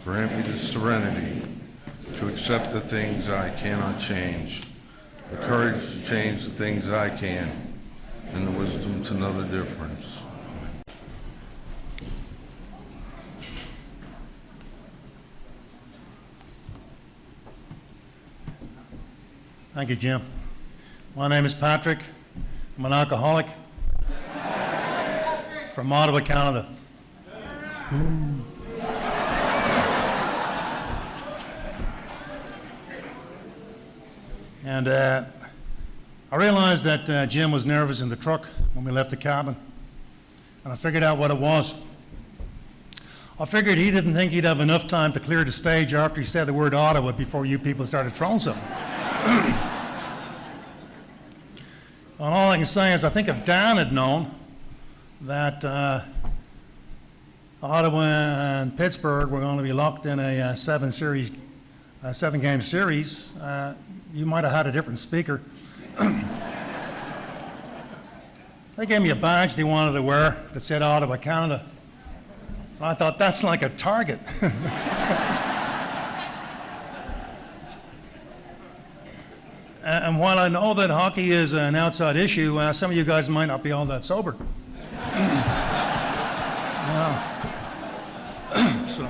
Grant me the serenity to accept the things I cannot change, the courage to change the things I can, and the wisdom to know the difference. Thank you, Jim. My name is Patrick. I'm an alcoholic from Ottawa, Canada. And I realized that Jim was nervous in the truck when we left the cabin, and I figured out what it was. I figured he didn't think he'd have enough time to clear the stage after he said the word Ottawa before you people started throwing something. And all I can say is I think if Dan had known that Ottawa and Pittsburgh were going to be locked in a seven-game series, you might have had a different speaker. They gave me a badge they wanted to wear that said Ottawa, Canada. And I thought, that's like a target. And while I know that hockey is an outside issue, some of you guys might not be all that sober. So.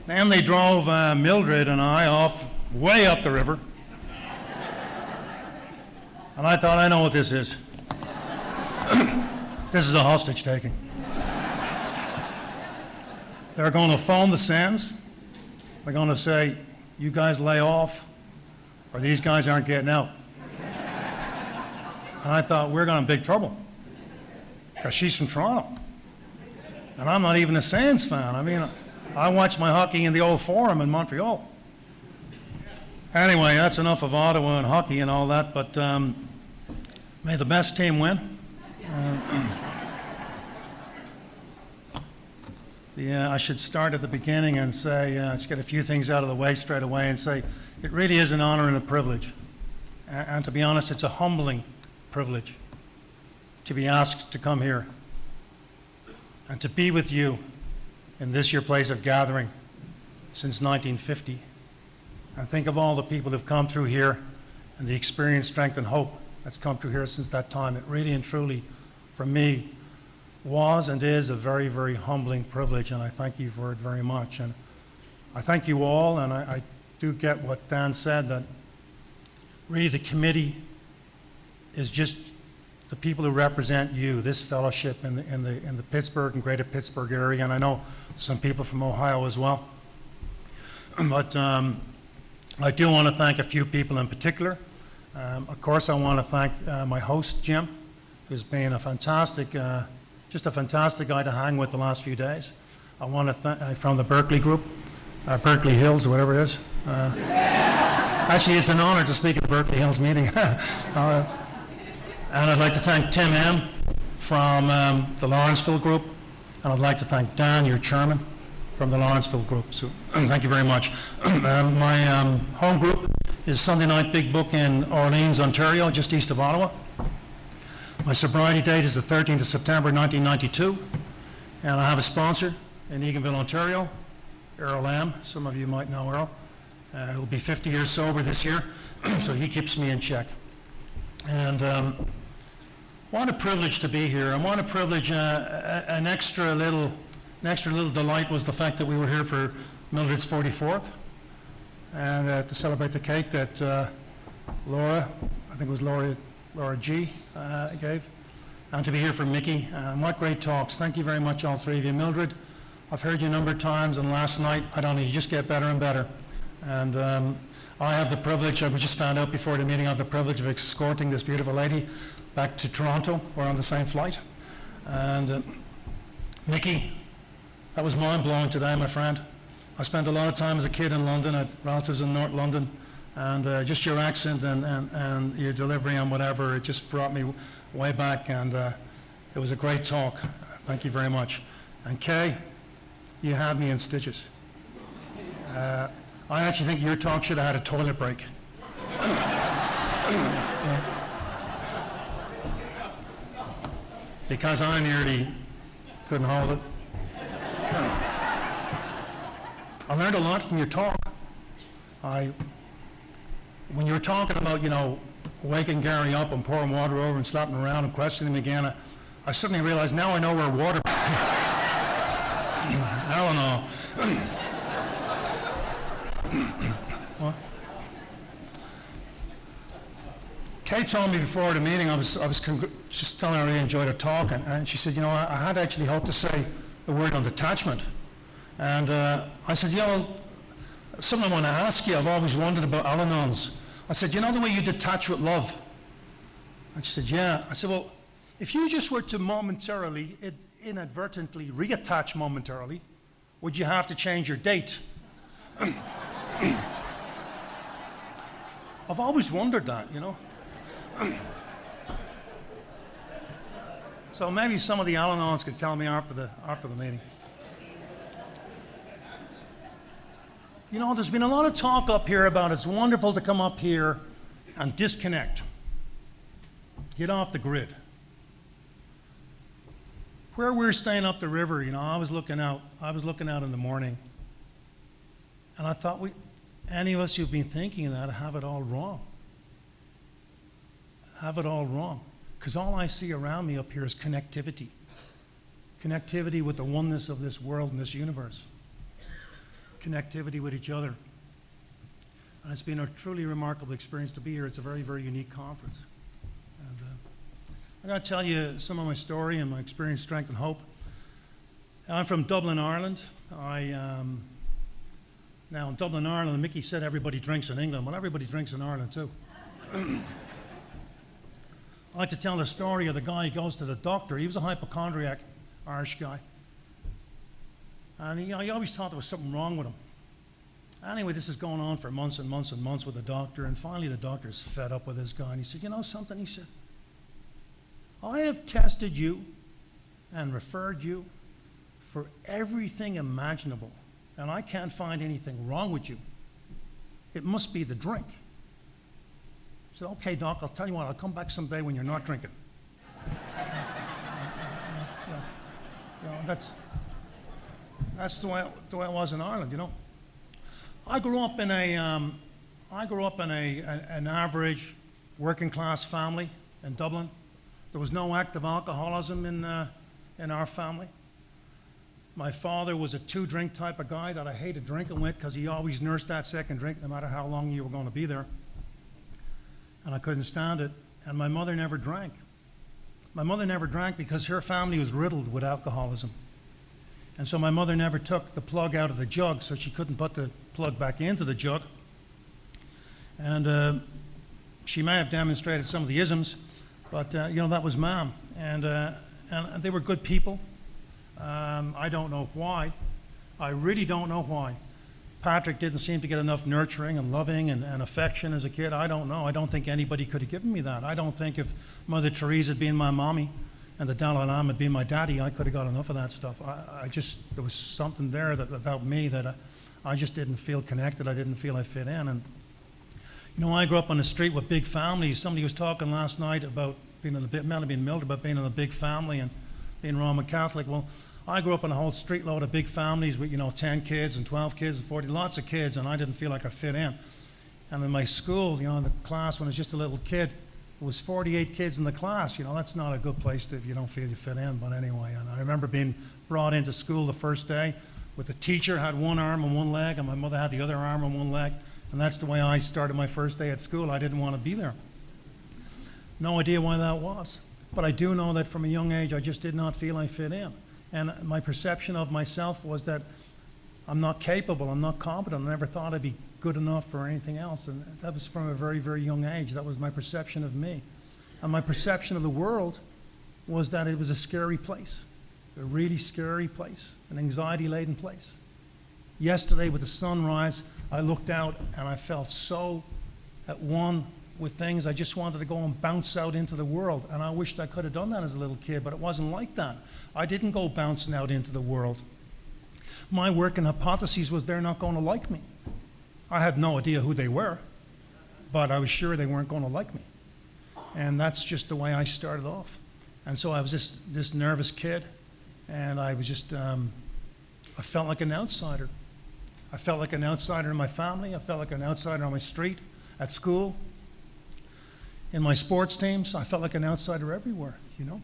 Then they drove Mildred and I off way up the river. And I thought, I know what this is. This is a hostage taking. They're going to phone the Sens. They're going to say, you guys lay off, or these guys aren't getting out. And I thought, we're going to big trouble, because she's from Toronto. And I'm not even a Sens fan. I mean, I watch my hockey in the old Forum in Montreal. Anyway, that's enough of Ottawa and hockey and all that, but may the best team win. I should start at the beginning and say, just get a few things out of the way straight away and say, it really is an honor and a privilege. And to be honest, it's a humbling privilege to be asked to come here and to be with you in this your place of gathering since 1950. And think of all the people who've come through here and the experience, strength, and hope that's come through here since that time. It really and truly, for me, was and is a very, very humbling privilege, and I thank you for it very much. And I thank you all, and I do get what Dan said, that really the committee is just the people who represent you, this fellowship in the Pittsburgh and greater Pittsburgh area, and I know some people from Ohio as well. But I do want to thank a few people in particular. Of course, I want to thank my host, Jim, who's been a fantastic just a fantastic guy to hang with the last few days. I want to thank, from the Berkeley group, Berkeley Hills, or whatever it is. Actually, it's an honor to speak at the Berkeley Hills meeting. And I'd like to thank Tim M. from the Lawrenceville group, and I'd like to thank Dan, your chairman, from the Lawrenceville group. So thank you very much. My home group is Sunday Night Big Book in Orleans, Ontario, just east of Ottawa. My sobriety date is the 13th of September 1992, and I have a sponsor in Eganville, Ontario, Earl M. Some of you might know Earl. He'll be 50 years sober this year, so he keeps me in check. And what a privilege to be here, and what a privilege. An extra little delight was the fact that we were here for Mildred's 44th, and to celebrate the cake that Laura, I think it was Laura G. Gave, and to be here for Mickey. What great talks. Thank you very much, all three of you. Mildred, I've heard you a number of times, and last night, I don't know, you just get better and better. And I have the privilege, we just found out before the meeting, I have the privilege of escorting this beautiful lady back to Toronto. We're on the same flight. And Mickey, that was mind-blowing today, my friend. I spent a lot of time as a kid in London, at relatives in North London, and just your accent and your delivery and whatever, it just brought me way back, and it was a great talk. Thank you very much. And Kay, you had me in stitches. I actually think your talk should have had a toilet break. Because I nearly Couldn't hold it. I learned a lot from your talk. When you were talking about, waking Gary up and pouring water over and slapping him around and questioning him again, I suddenly realized now I know where water... I don't know. What? Kate told me before the meeting, I was just telling her I really enjoyed her talk, and she said, I had actually hoped to say the word on detachment. And I said, something I want to ask you, I've always wondered about Al-Anons. I said, the way you detach with love? And she said, yeah. I said, well, if you just were to momentarily, inadvertently reattach momentarily, would you have to change your date? I've always wondered that, So maybe some of the Al-Anons could tell me after the meeting. There's been a lot of talk up here about it's wonderful to come up here and disconnect. Get off the grid. Where we're staying up the river, I was looking out in the morning, and I thought any of us who've been thinking of that have it all wrong. Have it all wrong. Because all I see around me up here is connectivity. Connectivity with the oneness of this world and this universe. Connectivity with each other. And it's been a truly remarkable experience to be here. It's a very, very unique conference. And I'm going to tell you some of my story and my experience, strength, and hope. I'm from Dublin, Ireland. Now in Dublin, Ireland, Mickey said everybody drinks in England. Well, everybody drinks in Ireland too. I like to tell the story of the guy who goes to the doctor. He was a hypochondriac, Irish guy. And he always thought there was something wrong with him. Anyway, this is going on for months and months and months with the doctor, and finally the doctor's fed up with this guy, and he said, something? He said, I have tested you and referred you for everything imaginable, and I can't find anything wrong with you. It must be the drink. I said, okay, doc, I'll tell you what, I'll come back someday when you're not drinking. That's the way it was in Ireland, I grew up in an average working class family in Dublin. There was no active alcoholism in our family. My father was a two-drink type of guy that I hated drinking with because he always nursed that second drink no matter how long you were going to be there. And I couldn't stand it. And my mother never drank. My mother never drank because her family was riddled with alcoholism. And so my mother never took the plug out of the jug, so she couldn't put the plug back into the jug. And she may have demonstrated some of the isms, but that was Mom. And they were good people. I don't know why. I really don't know why. Patrick didn't seem to get enough nurturing and loving and affection as a kid. I don't know. I don't think anybody could have given me that. I don't think if Mother Teresa had been my mommy and the Dalai Lama had been my daddy, I could have got enough of that stuff. There was something there about me that I just didn't feel connected. I didn't feel I fit in. And, I grew up on the street with big families. Somebody was talking last night about being in about being in a big family and being Roman Catholic. Well, I grew up in a whole street load of big families with, 10 kids and 12 kids and 40, lots of kids, and I didn't feel like I fit in. And in my school, in the class when I was just a little kid, there was 48 kids in the class. That's not a good place if you don't feel you fit in. But anyway, and I remember being brought into school the first day with the teacher had one arm and one leg, and my mother had the other arm and one leg. And that's the way I started my first day at school. I didn't want to be there. No idea why that was. But I do know that from a young age, I just did not feel I fit in. And my perception of myself was that I'm not capable, I'm not competent, I never thought I'd be good enough for anything else. And that was from a very, very young age. That was my perception of me. And my perception of the world was that it was a scary place, a really scary place, an anxiety-laden place. Yesterday with the sunrise, I looked out and I felt so at one with things. I just wanted to go and bounce out into the world. And I wished I could have done that as a little kid, but it wasn't like that. I didn't go bouncing out into the world. My working hypothesis was they're not going to like me. I had no idea who they were, but I was sure they weren't going to like me. And that's just the way I started off. And so I was this nervous kid, And I was just, I felt like an outsider. I felt like an outsider in my family. I felt like an outsider on my street, at school, in my sports teams. I felt like an outsider everywhere, you know.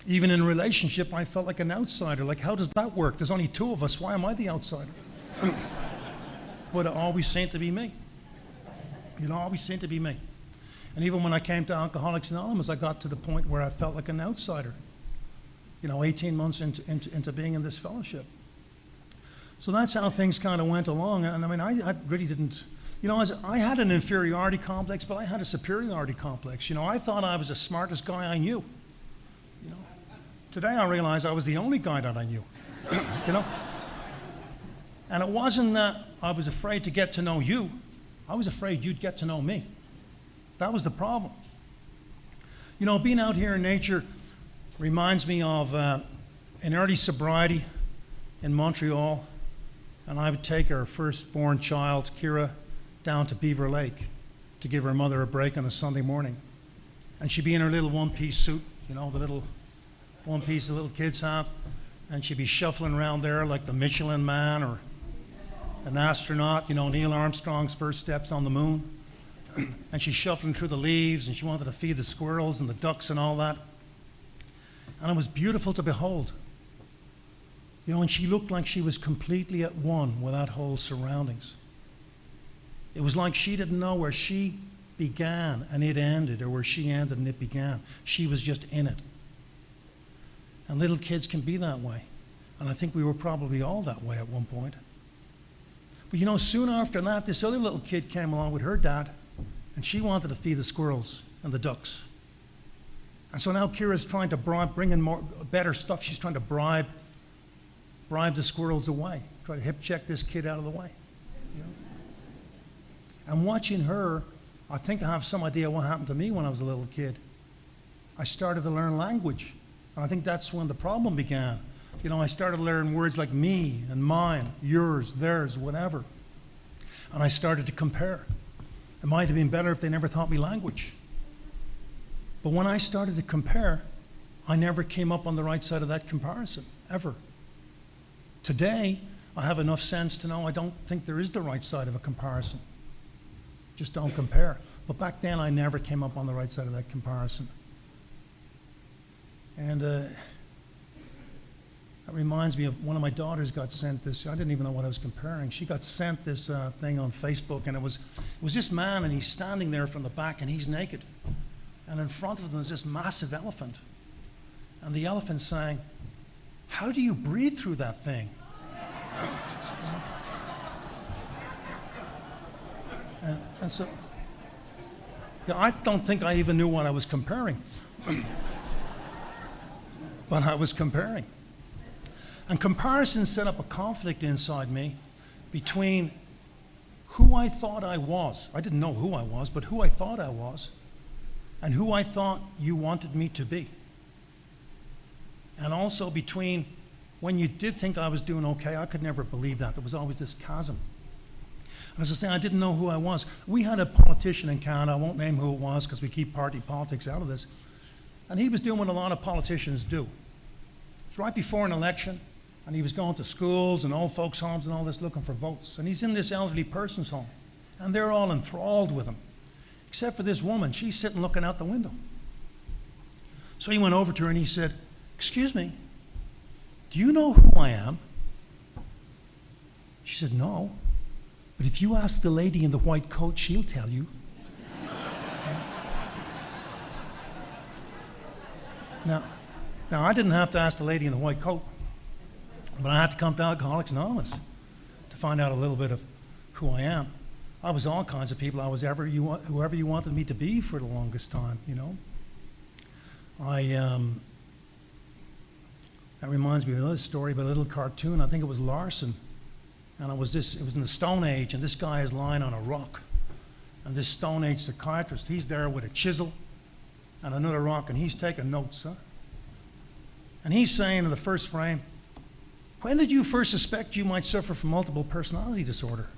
Even in a relationship, I felt like an outsider. Like, how does that work? There's only two of us. Why am I the outsider? But it always seemed to be me. It always seemed to be me. And even when I came to Alcoholics Anonymous, I got to the point where I felt like an outsider, 18 months into being in this fellowship. So that's how things kind of went along. And I mean, I really didn't, I had an inferiority complex, but I had a superiority complex. I thought I was the smartest guy I knew. Today I realize I was the only guy that I knew, And it wasn't that I was afraid to get to know you. I was afraid you'd get to know me. That was the problem. Being out here in nature reminds me of an early sobriety in Montreal, and I would take our firstborn child, Kira, down to Beaver Lake to give her mother a break on a Sunday morning. And she'd be in her little one-piece suit, the little one piece the little kids have, and she'd be shuffling around there like the Michelin Man or an astronaut, Neil Armstrong's first steps on the moon. And she's shuffling through the leaves, and she wanted to feed the squirrels and the ducks and all that. And it was beautiful to behold. And she looked like she was completely at one with that whole surroundings. It was like she didn't know where she began and it ended, or where she ended and it began. She was just in it. And little kids can be that way. And I think we were probably all that way at one point. But soon after that, this other little kid came along with her dad, and she wanted to feed the squirrels and the ducks. And so now Kira's trying to bring in more, better stuff. She's trying to bribe the squirrels away, try to hip check this kid out of the way. And watching her, I think I have some idea what happened to me when I was a little kid. I started to learn language. And I think that's when the problem began. I started to learn words like me and mine, yours, theirs, whatever. And I started to compare. It might have been better if they never taught me language. But when I started to compare, I never came up on the right side of that comparison, ever. Today, I have enough sense to know I don't think there is the right side of a comparison. Just don't compare. But back then, I never came up on the right side of that comparison. And that reminds me of one of my daughters got sent this. I didn't even know what I was comparing. She got sent this thing on Facebook, and it was this man, and he's standing there from the back, and he's naked. And in front of him is this massive elephant. And the elephant's saying, "How do you breathe through that thing?" And so, I don't think I even knew what I was comparing. But I was comparing. And comparison set up a conflict inside me between who I thought I was. I didn't know who I was, but who I thought I was, and who I thought you wanted me to be. And also between when you did think I was doing okay, I could never believe that. There was always this chasm. And as I say, I didn't know who I was. We had a politician in Canada, I won't name who it was because we keep party politics out of this, and he was doing what a lot of politicians do. It was right before an election, and he was going to schools and old folks' homes and all this looking for votes. And he's in this elderly person's home, and they're all enthralled with him, except for this woman. She's sitting looking out the window. So he went over to her and he said, "Excuse me, do you know who I am?" She said, "No, but if you ask the lady in the white coat, she'll tell you." Now, I didn't have to ask the lady in the white coat, but I had to come to Alcoholics Anonymous to find out a little bit of who I am. I was all kinds of people. I was whoever you wanted me to be for the longest time, That reminds me of another story about a little cartoon. I think it was Larson. And it was in the Stone Age, and this guy is lying on a rock. And this Stone Age psychiatrist, he's there with a chisel and another rock, and he's taking notes, And he's saying in the first frame, "When did you first suspect you might suffer from multiple personality disorder?"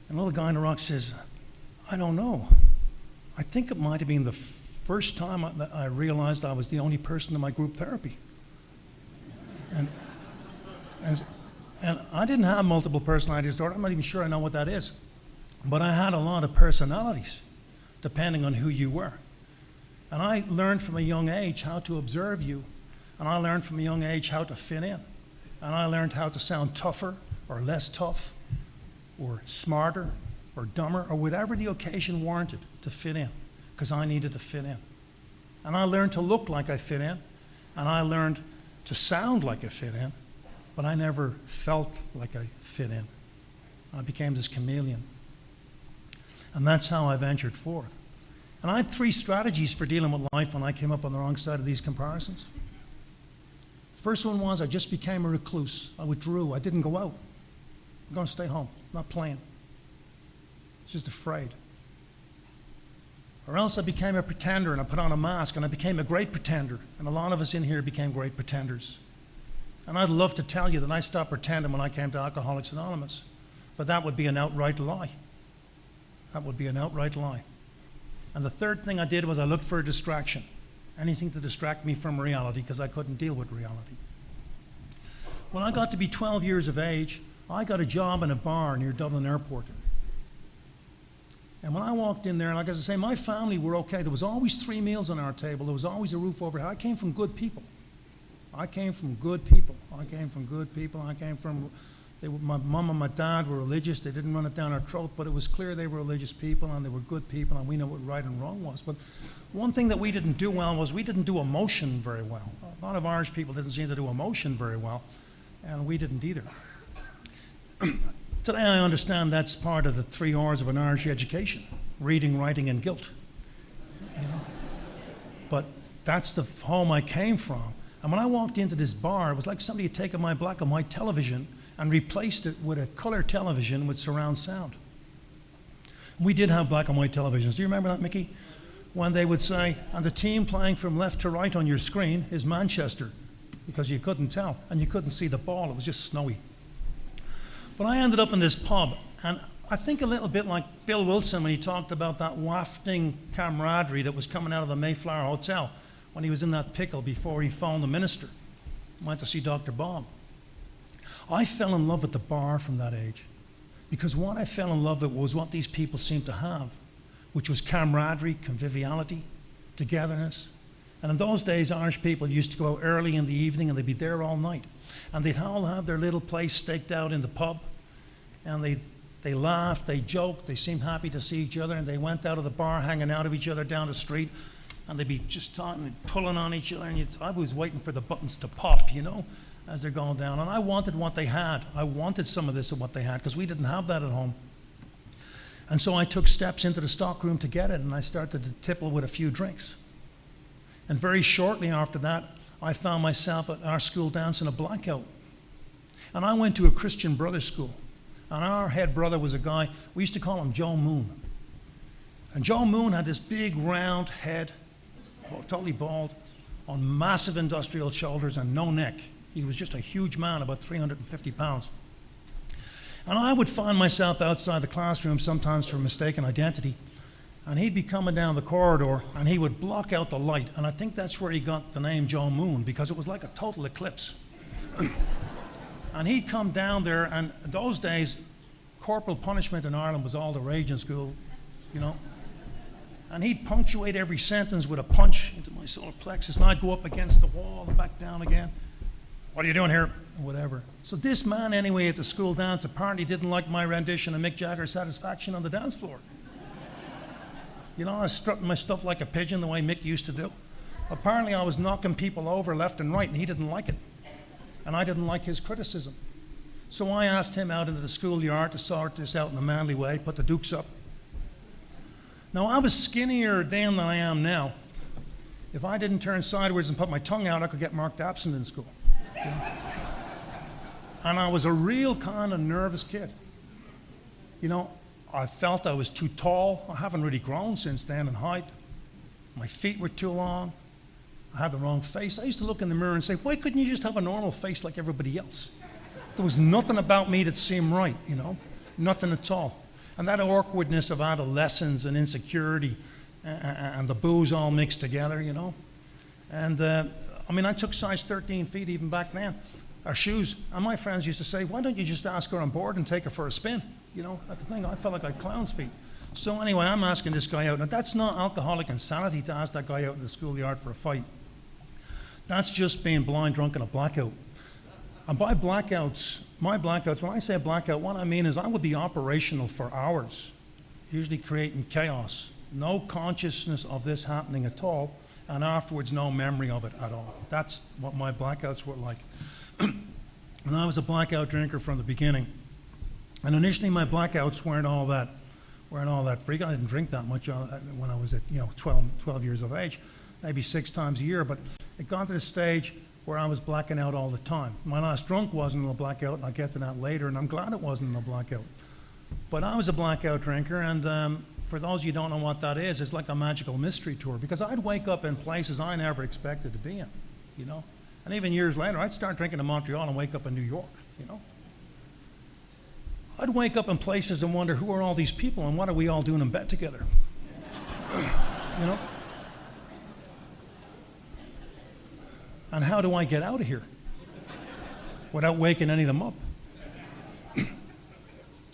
And the little guy on the rock says, "I don't know. I think it might have been the first time I realized I was the only person in my group therapy. And, and, and I didn't have multiple personality disorder. I'm not even sure I know what that is. But I had a lot of personalities, depending on who you were. And I learned from a young age how to observe you. And I learned from a young age how to fit in. And I learned how to sound tougher or less tough or smarter or dumber or whatever the occasion warranted to fit in, because I needed to fit in. And I learned to look like I fit in, and I learned to sound like I fit in, but I never felt like I fit in. I became this chameleon. And that's how I ventured forth. And I had 3 strategies for dealing with life when I came up on the wrong side of these comparisons. First one was I just became a recluse. I withdrew. I didn't go out. I'm going to stay home, not playing. Just afraid. Or else I became a pretender and I put on a mask and I became a great pretender. And a lot of us in here became great pretenders. And I'd love to tell you that I stopped pretending when I came to Alcoholics Anonymous. But that would be an outright lie. That would be an outright lie. And the third thing I did was I looked for a distraction. Anything to distract me from reality, because I couldn't deal with reality. When I got to be 12 years of age, I got a job in a bar near Dublin Airport. And when I walked in there, like I say, my family were okay. There was always 3 meals on our table. There was always a roof overhead. I came from good people. I came from good people. My mom and my dad were religious. They didn't run it down our throat, but it was clear they were religious people and they were good people, and we know what right and wrong was. But one thing that we didn't do well was we didn't do emotion very well. A lot of Irish people didn't seem to do emotion very well, and we didn't either. Today I understand that's part of the 3 R's of an Irish education: reading, writing, and guilt. You know? But that's the home I came from. And when I walked into this bar, it was like somebody had taken my black and white television and replaced it with a color television with surround sound. We did have black and white televisions. Do you remember that, Mickey? When they would say, and the team playing from left to right on your screen is Manchester, because you couldn't tell, and you couldn't see the ball. It was just snowy. But I ended up in this pub, and I think a little bit like Bill Wilson when he talked about that wafting camaraderie that was coming out of the Mayflower Hotel when he was in that pickle before he phoned the minister. Went to see Dr. Bob. I fell in love with the bar from that age, because what I fell in love with was what these people seemed to have, which was camaraderie, conviviality, togetherness. And in those days, Irish people used to go out early in the evening and they'd be there all night. And they'd all have their little place staked out in the pub. And they laughed, they joked, they seemed happy to see each other, and they went out of the bar hanging out of each other down the street. And they'd be just talking and pulling on each other. And I was waiting for the buttons to pop, you know, as they're going down. And I wanted what they had. I wanted some of this of what they had, because we didn't have that at home. And so I took steps into the stockroom to get it, and I started to tipple with a few drinks. And very shortly after that, I found myself at our school dance in a blackout. And I went to a Christian Brothers school. And our head brother was a guy, we used to call him Joe Moon. And Joe Moon had this big round head, totally bald, on massive industrial shoulders and no neck. He was just a huge man, about 350 pounds. And I would find myself outside the classroom sometimes for mistaken identity. And he'd be coming down the corridor and he would block out the light. And I think that's where he got the name Joe Moon, because it was like a total eclipse. And he'd come down there, and those days, corporal punishment in Ireland was all the rage in school, you know. And he'd punctuate every sentence with a punch into my solar plexus, and I'd go up against the wall and back down again. What are you doing here? Whatever. So this man, anyway, at the school dance apparently didn't like my rendition of Mick Jagger's Satisfaction on the dance floor. You know, I was strutting my stuff like a pigeon the way Mick used to do. Apparently I was knocking people over left and right, and he didn't like it. And I didn't like his criticism. So I asked him out into the schoolyard to sort this out in a manly way, put the dukes up. Now, I was skinnier then than I am now. If I didn't turn sideways and put my tongue out, I could get marked absent in school. You know? And I was a real kind of nervous kid. You know, I felt I was too tall. I haven't really grown since then in height. My feet were too long. I had the wrong face. I used to look in the mirror and say, why couldn't you just have a normal face like everybody else? There was nothing about me that seemed right, you know, nothing at all. And that awkwardness of adolescence and insecurity and the booze all mixed together, you know. And I took size 13 feet even back then, our shoes. And my friends used to say, why don't you just ask her on board and take her for a spin? You know, at the thing, I felt like I had clown's feet. So anyway, I'm asking this guy out. Now, that's not alcoholic insanity to ask that guy out in the schoolyard for a fight. That's just being blind, drunk, and a blackout. And by blackouts, my blackouts, when I say blackout, what I mean is I would be operational for hours, usually creating chaos. No consciousness of this happening at all, and afterwards no memory of it at all. That's what my blackouts were like. And I was a blackout drinker from the beginning. And initially my blackouts weren't all that frequent. I didn't drink that much when I was at 12 years of age, maybe 6 times a year, but it got to the stage where I was blacking out all the time. My last drunk wasn't in a blackout, and I'll get to that later, and I'm glad it wasn't in a blackout. But I was a blackout drinker, and for those of you who don't know what that is, it's like a magical mystery tour, because I'd wake up in places I never expected to be in, you know. And even years later, I'd start drinking in Montreal and wake up in New York, you know. I'd wake up in places and wonder, who are all these people, and what are we all doing in bed together? You know? And how do I get out of here without waking any of them up?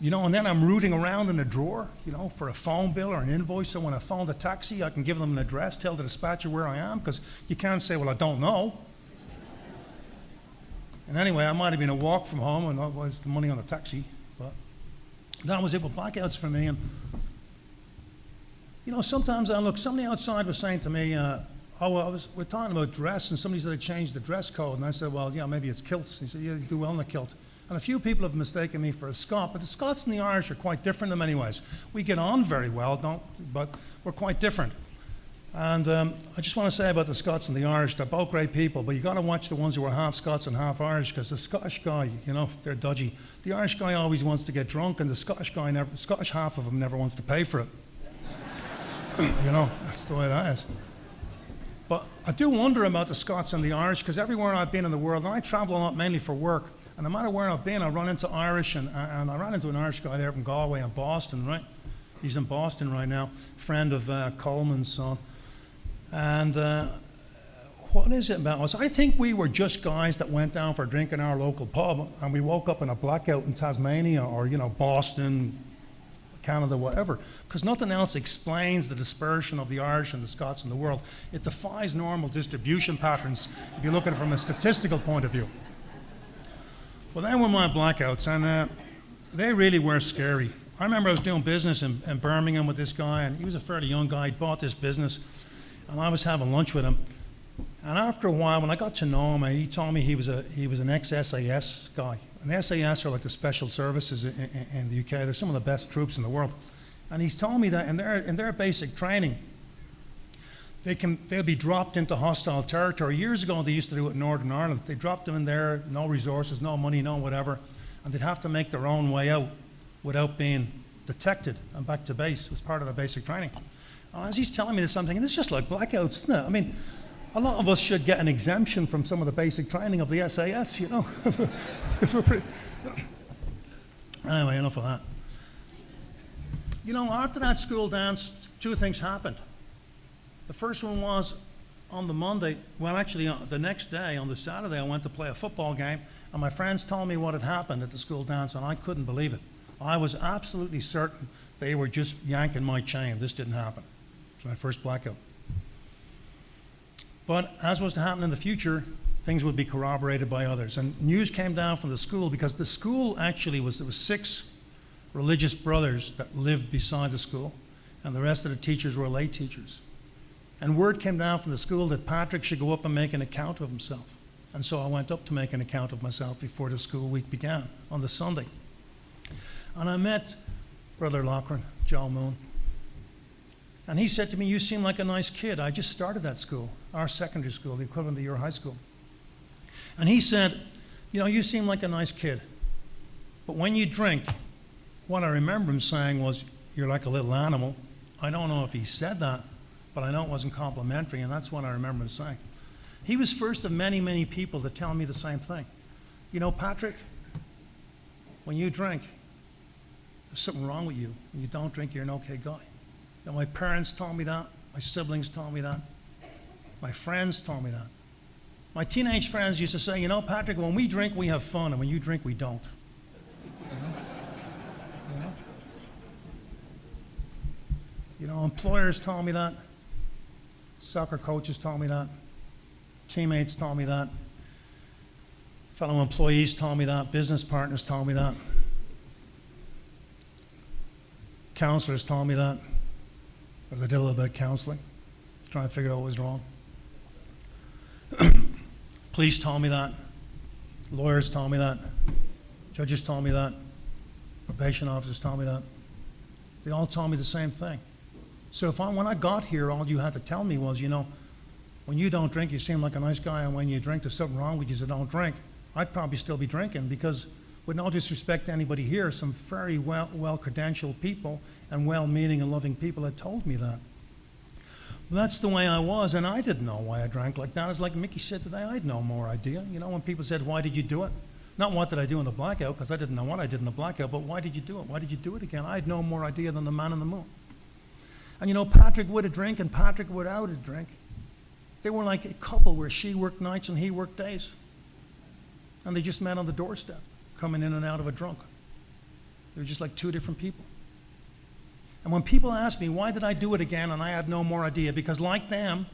You know, and then I'm rooting around in a drawer, you know, for a phone bill or an invoice. So when I phone the taxi, I can give them an address, tell the dispatcher where I am, because you can't say, well, I don't know. And anyway, I might have been a walk from home, and that was the money on the taxi. But that was it with blackouts for me. And, you know, sometimes I look, somebody outside was saying to me, we're talking about dress, and somebody said they changed the dress code. And I said, well, yeah, maybe it's kilts. He said, yeah, you do well in a kilt. And a few people have mistaken me for a Scot, but the Scots and the Irish are quite different in many ways. We get on very well, but we're quite different. And I just want to say about the Scots and the Irish, they're both great people, but you got to watch the ones who are half Scots and half Irish, because the Scottish guy, you know, they're dodgy. The Irish guy always wants to get drunk, and the Scottish guy, the Scottish half of him never wants to pay for it. You know, that's the way that is. But I do wonder about the Scots and the Irish, because everywhere I've been in the world, and I travel a lot mainly for work, and no matter where I've been, I run into Irish, and I ran into an Irish guy there from Galway and Boston, right? He's in Boston right now, friend of Coleman's son. And what is it about us? I think we were just guys that went down for a drink in our local pub, and we woke up in a blackout in Tasmania or, you know, Boston, Canada, whatever, because nothing else explains the dispersion of the Irish and the Scots in the world. It defies normal distribution patterns if you look at it from a statistical point of view. Well, they were my blackouts, and they really were scary. I remember I was doing business in Birmingham with this guy, and he was a fairly young guy. He bought this business, and I was having lunch with him. And after a while, when I got to know him, he told me he was an ex-SAS guy. And the SAS are like the special services in the UK. They're some of the best troops in the world. And he's told me that in their basic training, they'll be dropped into hostile territory. Years ago, they used to do it in Northern Ireland. They dropped them in there, no resources, no money, no whatever, and they'd have to make their own way out without being detected and back to base as part of the basic training. And as he's telling me this, I'm thinking, it's just like blackouts, isn't it? I mean, a lot of us should get an exemption from some of the basic training of the SAS, you know, because we're pretty... Anyway, enough of that. You know, after that school dance, 2 things happened. The first one was on the Monday, well, actually, the next day, on the Saturday, I went to play a football game, and my friends told me what had happened at the school dance, and I couldn't believe it. I was absolutely certain they were just yanking my chain. This didn't happen. It was my first blackout. But as was to happen in the future, things would be corroborated by others. And news came down from the school, because the school actually there was 6 religious brothers that lived beside the school, and the rest of the teachers were lay teachers. And word came down from the school that Patrick should go up and make an account of himself. And so I went up to make an account of myself before the school week began on the Sunday. And I met Brother Loughran, Joe Moon. And he said to me, you seem like a nice kid. I just started that school, our secondary school, the equivalent of your high school. And he said, you know, you seem like a nice kid. But when you drink, what I remember him saying was, you're like a little animal. I don't know if he said that, but I know it wasn't complimentary, and that's what I remember him saying. He was first of many, many people to tell me the same thing. You know, Patrick, when you drink, there's something wrong with you. When you don't drink, you're an okay guy. And my parents told me that. My siblings told me that. My friends told me that. My teenage friends used to say, you know, Patrick, when we drink, we have fun, and when you drink, we don't. You know? You know? You know, employers told me that. Soccer coaches told me that. Teammates told me that. Fellow employees told me that. Business partners told me that. Counselors told me that. Because I did a little bit of counseling, trying to figure out what was wrong. Police told me that. Lawyers told me that. Judges told me that. Probation officers told me that. They all told me the same thing. So when I got here, all you had to tell me was, you know, when you don't drink, you seem like a nice guy, and when you drink, there's something wrong with you, so don't drink. I'd probably still be drinking because, with no disrespect to anybody here, some very well-credentialed people and well-meaning and loving people had told me that. But that's the way I was, and I didn't know why I drank like that. It's like Mickey said today, I had no more idea. You know, when people said, why did you do it? Not what did I do in the blackout, because I didn't know what I did in the blackout, but why did you do it? Why did you do it again? I had no more idea than the man in the moon. And you know, Patrick with a drink and Patrick without a drink, they were like a couple where she worked nights and he worked days. And they just met on the doorstep, coming in and out of a drunk. They were just like two different people. And when people ask me, why did I do it again, and I had no more idea, because like them,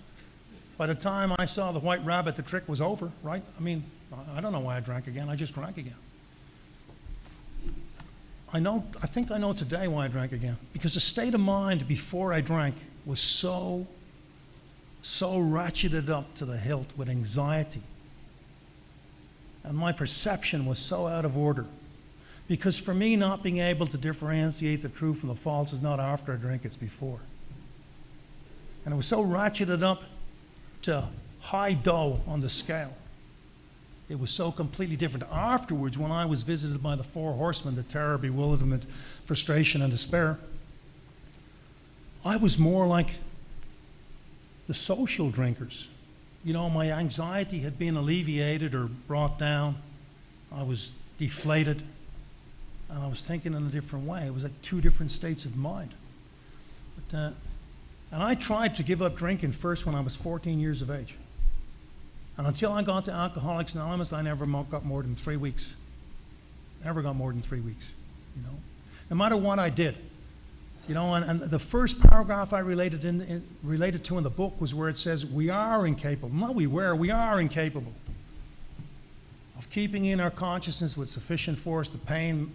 by the time I saw the white rabbit, the trick was over, right? I mean, I don't know why I drank again, I just drank again. I think I know today why I drank again. Because the state of mind before I drank was so ratcheted up to the hilt with anxiety. And my perception was so out of order. Because for me, not being able to differentiate the true from the false is not after a drink, it's before. And it was so ratcheted up to high dough on the scale. It was so completely different. Afterwards, when I was visited by the four horsemen, the terror, bewilderment, frustration, and despair, I was more like the social drinkers. You know, my anxiety had been alleviated or brought down. I was deflated, and I was thinking in a different way. It was like two different states of mind. And I tried to give up drinking first when I was 14 years of age. And until I got to Alcoholics Anonymous, I never got more than 3 weeks. Never got more than 3 weeks, you know. No matter what I did. You know, and the first paragraph I related to in the book was where it says, we are incapable. Not we were, we are incapable of keeping in our consciousness with sufficient force the pain,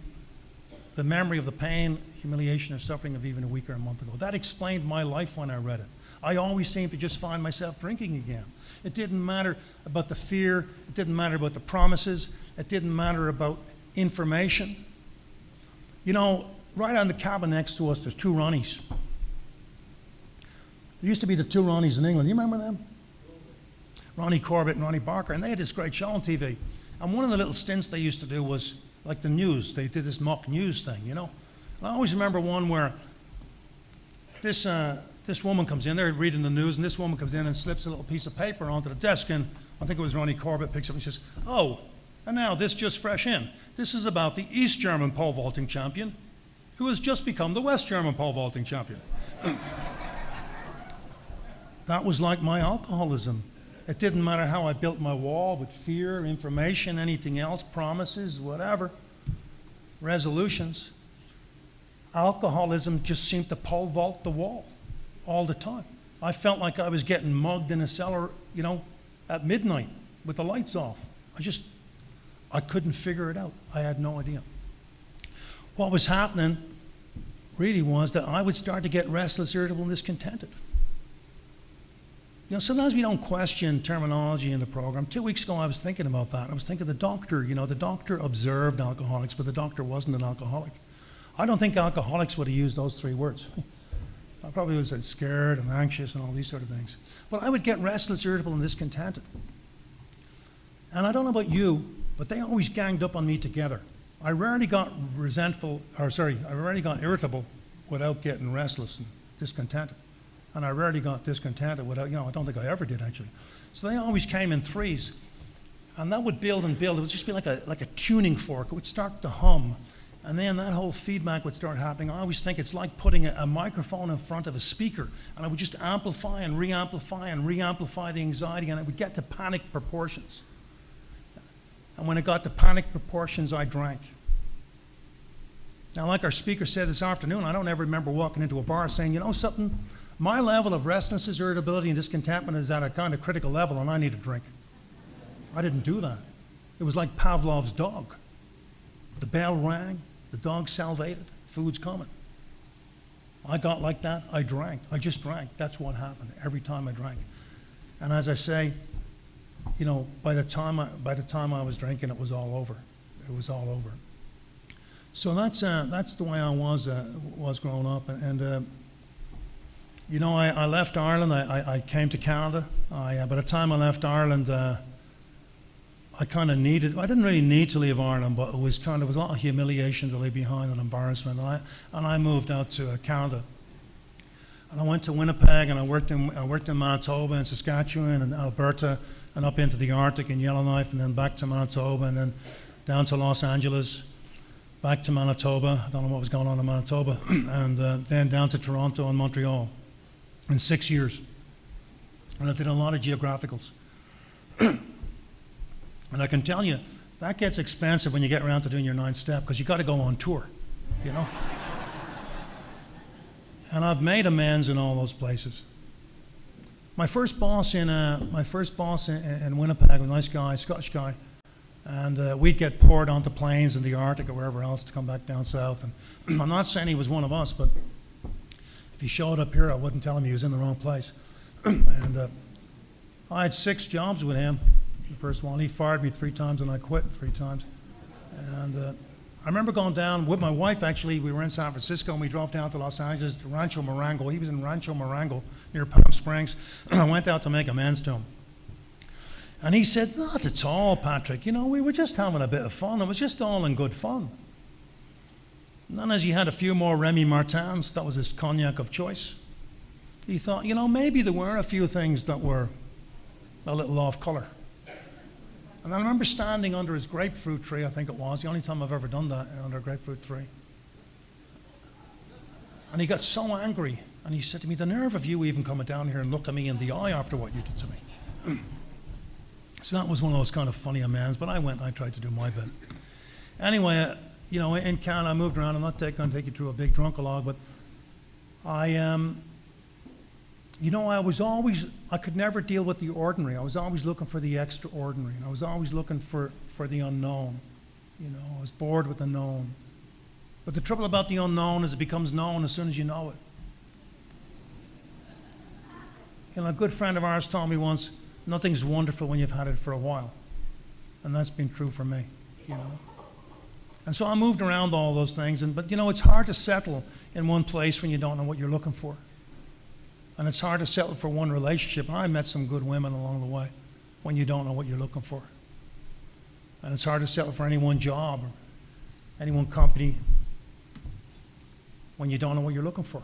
the memory of the pain, humiliation, or suffering of even a week or a month ago. That explained my life when I read it. I always seemed to just find myself drinking again. It didn't matter about the fear. It didn't matter about the promises. It didn't matter about information. You know, right on the cabin next to us, there's two Ronnies. There used to be the two Ronnies in England. You remember them? Ronnie Corbett and Ronnie Barker. And they had this great show on TV. And one of the little stints they used to do was like the news. They did this mock news thing, you know. And I always remember one where this woman comes in, they're reading the news, and this woman comes in and slips a little piece of paper onto the desk, and I think it was Ronnie Corbett picks up and says, oh, and now this just fresh in. This is about the East German pole vaulting champion who has just become the West German pole vaulting champion. That was like my alcoholism. It didn't matter how I built my wall with fear, information, anything else, promises, whatever, resolutions. Alcoholism just seemed to pole vault the wall all the time. I felt like I was getting mugged in a cellar, you know, at midnight with the lights off. I couldn't figure it out. I had no idea. What was happening really was that I would start to get restless, irritable, and discontented. You know, sometimes we don't question terminology in the program. 2 weeks ago, I was thinking about that. I was thinking the doctor observed alcoholics, but the doctor wasn't an alcoholic. I don't think alcoholics would have used those 3 words. I probably would have said scared and anxious and all these sort of things. But I would get restless, irritable, and discontented. And I don't know about you, but they always ganged up on me together. I rarely got irritable without getting restless and discontented. And I rarely got discontented without, I don't think I ever did actually. So they always came in threes. And that would build and build. It would just be like a tuning fork. It would start to hum. And then that whole feedback would start happening. I always think it's like putting a microphone in front of a speaker, and I would just amplify and re-amplify the anxiety, and it would get to panic proportions. And when it got to panic proportions, I drank. Now, like our speaker said this afternoon, I don't ever remember walking into a bar saying, you know something, my level of restlessness, irritability, and discontentment is at a kind of critical level, and I need a drink. I didn't do that. It was like Pavlov's dog. The bell rang, the dog salivated, food's coming. I got like that, I drank. I just drank. That's what happened every time I drank. And as I say, you know, by the time I was drinking, it was all over. It was all over. So that's the way I was growing up. And you know, I left Ireland. I came to Canada. By the time I left Ireland, I kind of I didn't really need to leave Ireland, but it was a lot of humiliation to leave behind and embarrassment. And I moved out to Canada. And I went to Winnipeg, and I worked in Manitoba and Saskatchewan and Alberta, and up into the Arctic and Yellowknife, and then back to Manitoba, and then down to Los Angeles, back to Manitoba. I don't know what was going on in Manitoba, and then down to Toronto and Montreal in 6 years. And I did a lot of geographicals. And I can tell you, that gets expensive when you get around to doing your 9th step, because you got to go on tour, you know? And I've made amends in all those places. My first boss in Winnipeg was a nice guy, Scottish guy, and we'd get poured onto planes in the Arctic or wherever else to come back down south. And I'm not saying he was one of us, but if he showed up here, I wouldn't tell him he was in the wrong place. And I had 6 jobs with him. The first one, he fired me 3 times, and I quit 3 times. And I remember going down with my wife, actually. We were in San Francisco, and we drove down to Los Angeles to Rancho Marango. He was in Rancho Marango near Palm Springs. I went out to make amends to him. And he said, not at all, Patrick. You know, we were just having a bit of fun. It was just all in good fun. And then as he had a few more Remy Martins, that was his cognac of choice, he thought, you know, maybe there were a few things that were a little off color. And I remember standing under his grapefruit tree, I think it was, the only time I've ever done that, under a grapefruit tree. And he got so angry, and he said to me, the nerve of you even coming down here and looking me in the eye after what you did to me. So that was one of those kind of funny amends, but I went and I tried to do my bit. Anyway, you know, in Canada, I moved around. I'm not going to take you through a big drunkalog, but you know, I could never deal with the ordinary. I was always looking for the extraordinary, and I was always looking for the unknown. You know, I was bored with the known. But the trouble about the unknown is it becomes known as soon as you know it. And a good friend of ours told me once, nothing's wonderful when you've had it for a while. And that's been true for me, you know. And so I moved around all those things, but you know, it's hard to settle in one place when you don't know what you're looking for. And it's hard to settle for one relationship. And I met some good women along the way when you don't know what you're looking for. And it's hard to settle for any one job or any one company when you don't know what you're looking for.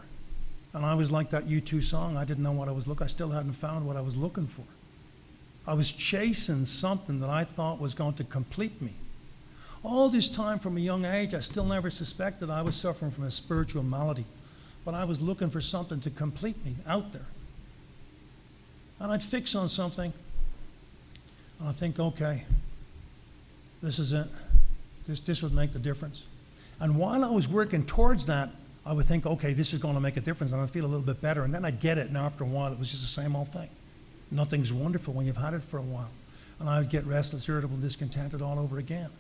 And I was like that U2 song. I didn't know what I was looking. I still hadn't found what I was looking for. I was chasing something that I thought was going to complete me. All this time from a young age, I still never suspected I was suffering from a spiritual malady. But I was looking for something to complete me out there. And I'd fix on something, and I'd think, okay, this is it. This would make the difference. And while I was working towards that, I would think, okay, this is going to make a difference, and I'd feel a little bit better. And then I'd get it, and after a while, it was just the same old thing. Nothing's wonderful when you've had it for a while. And I would get restless, irritable, discontented all over again.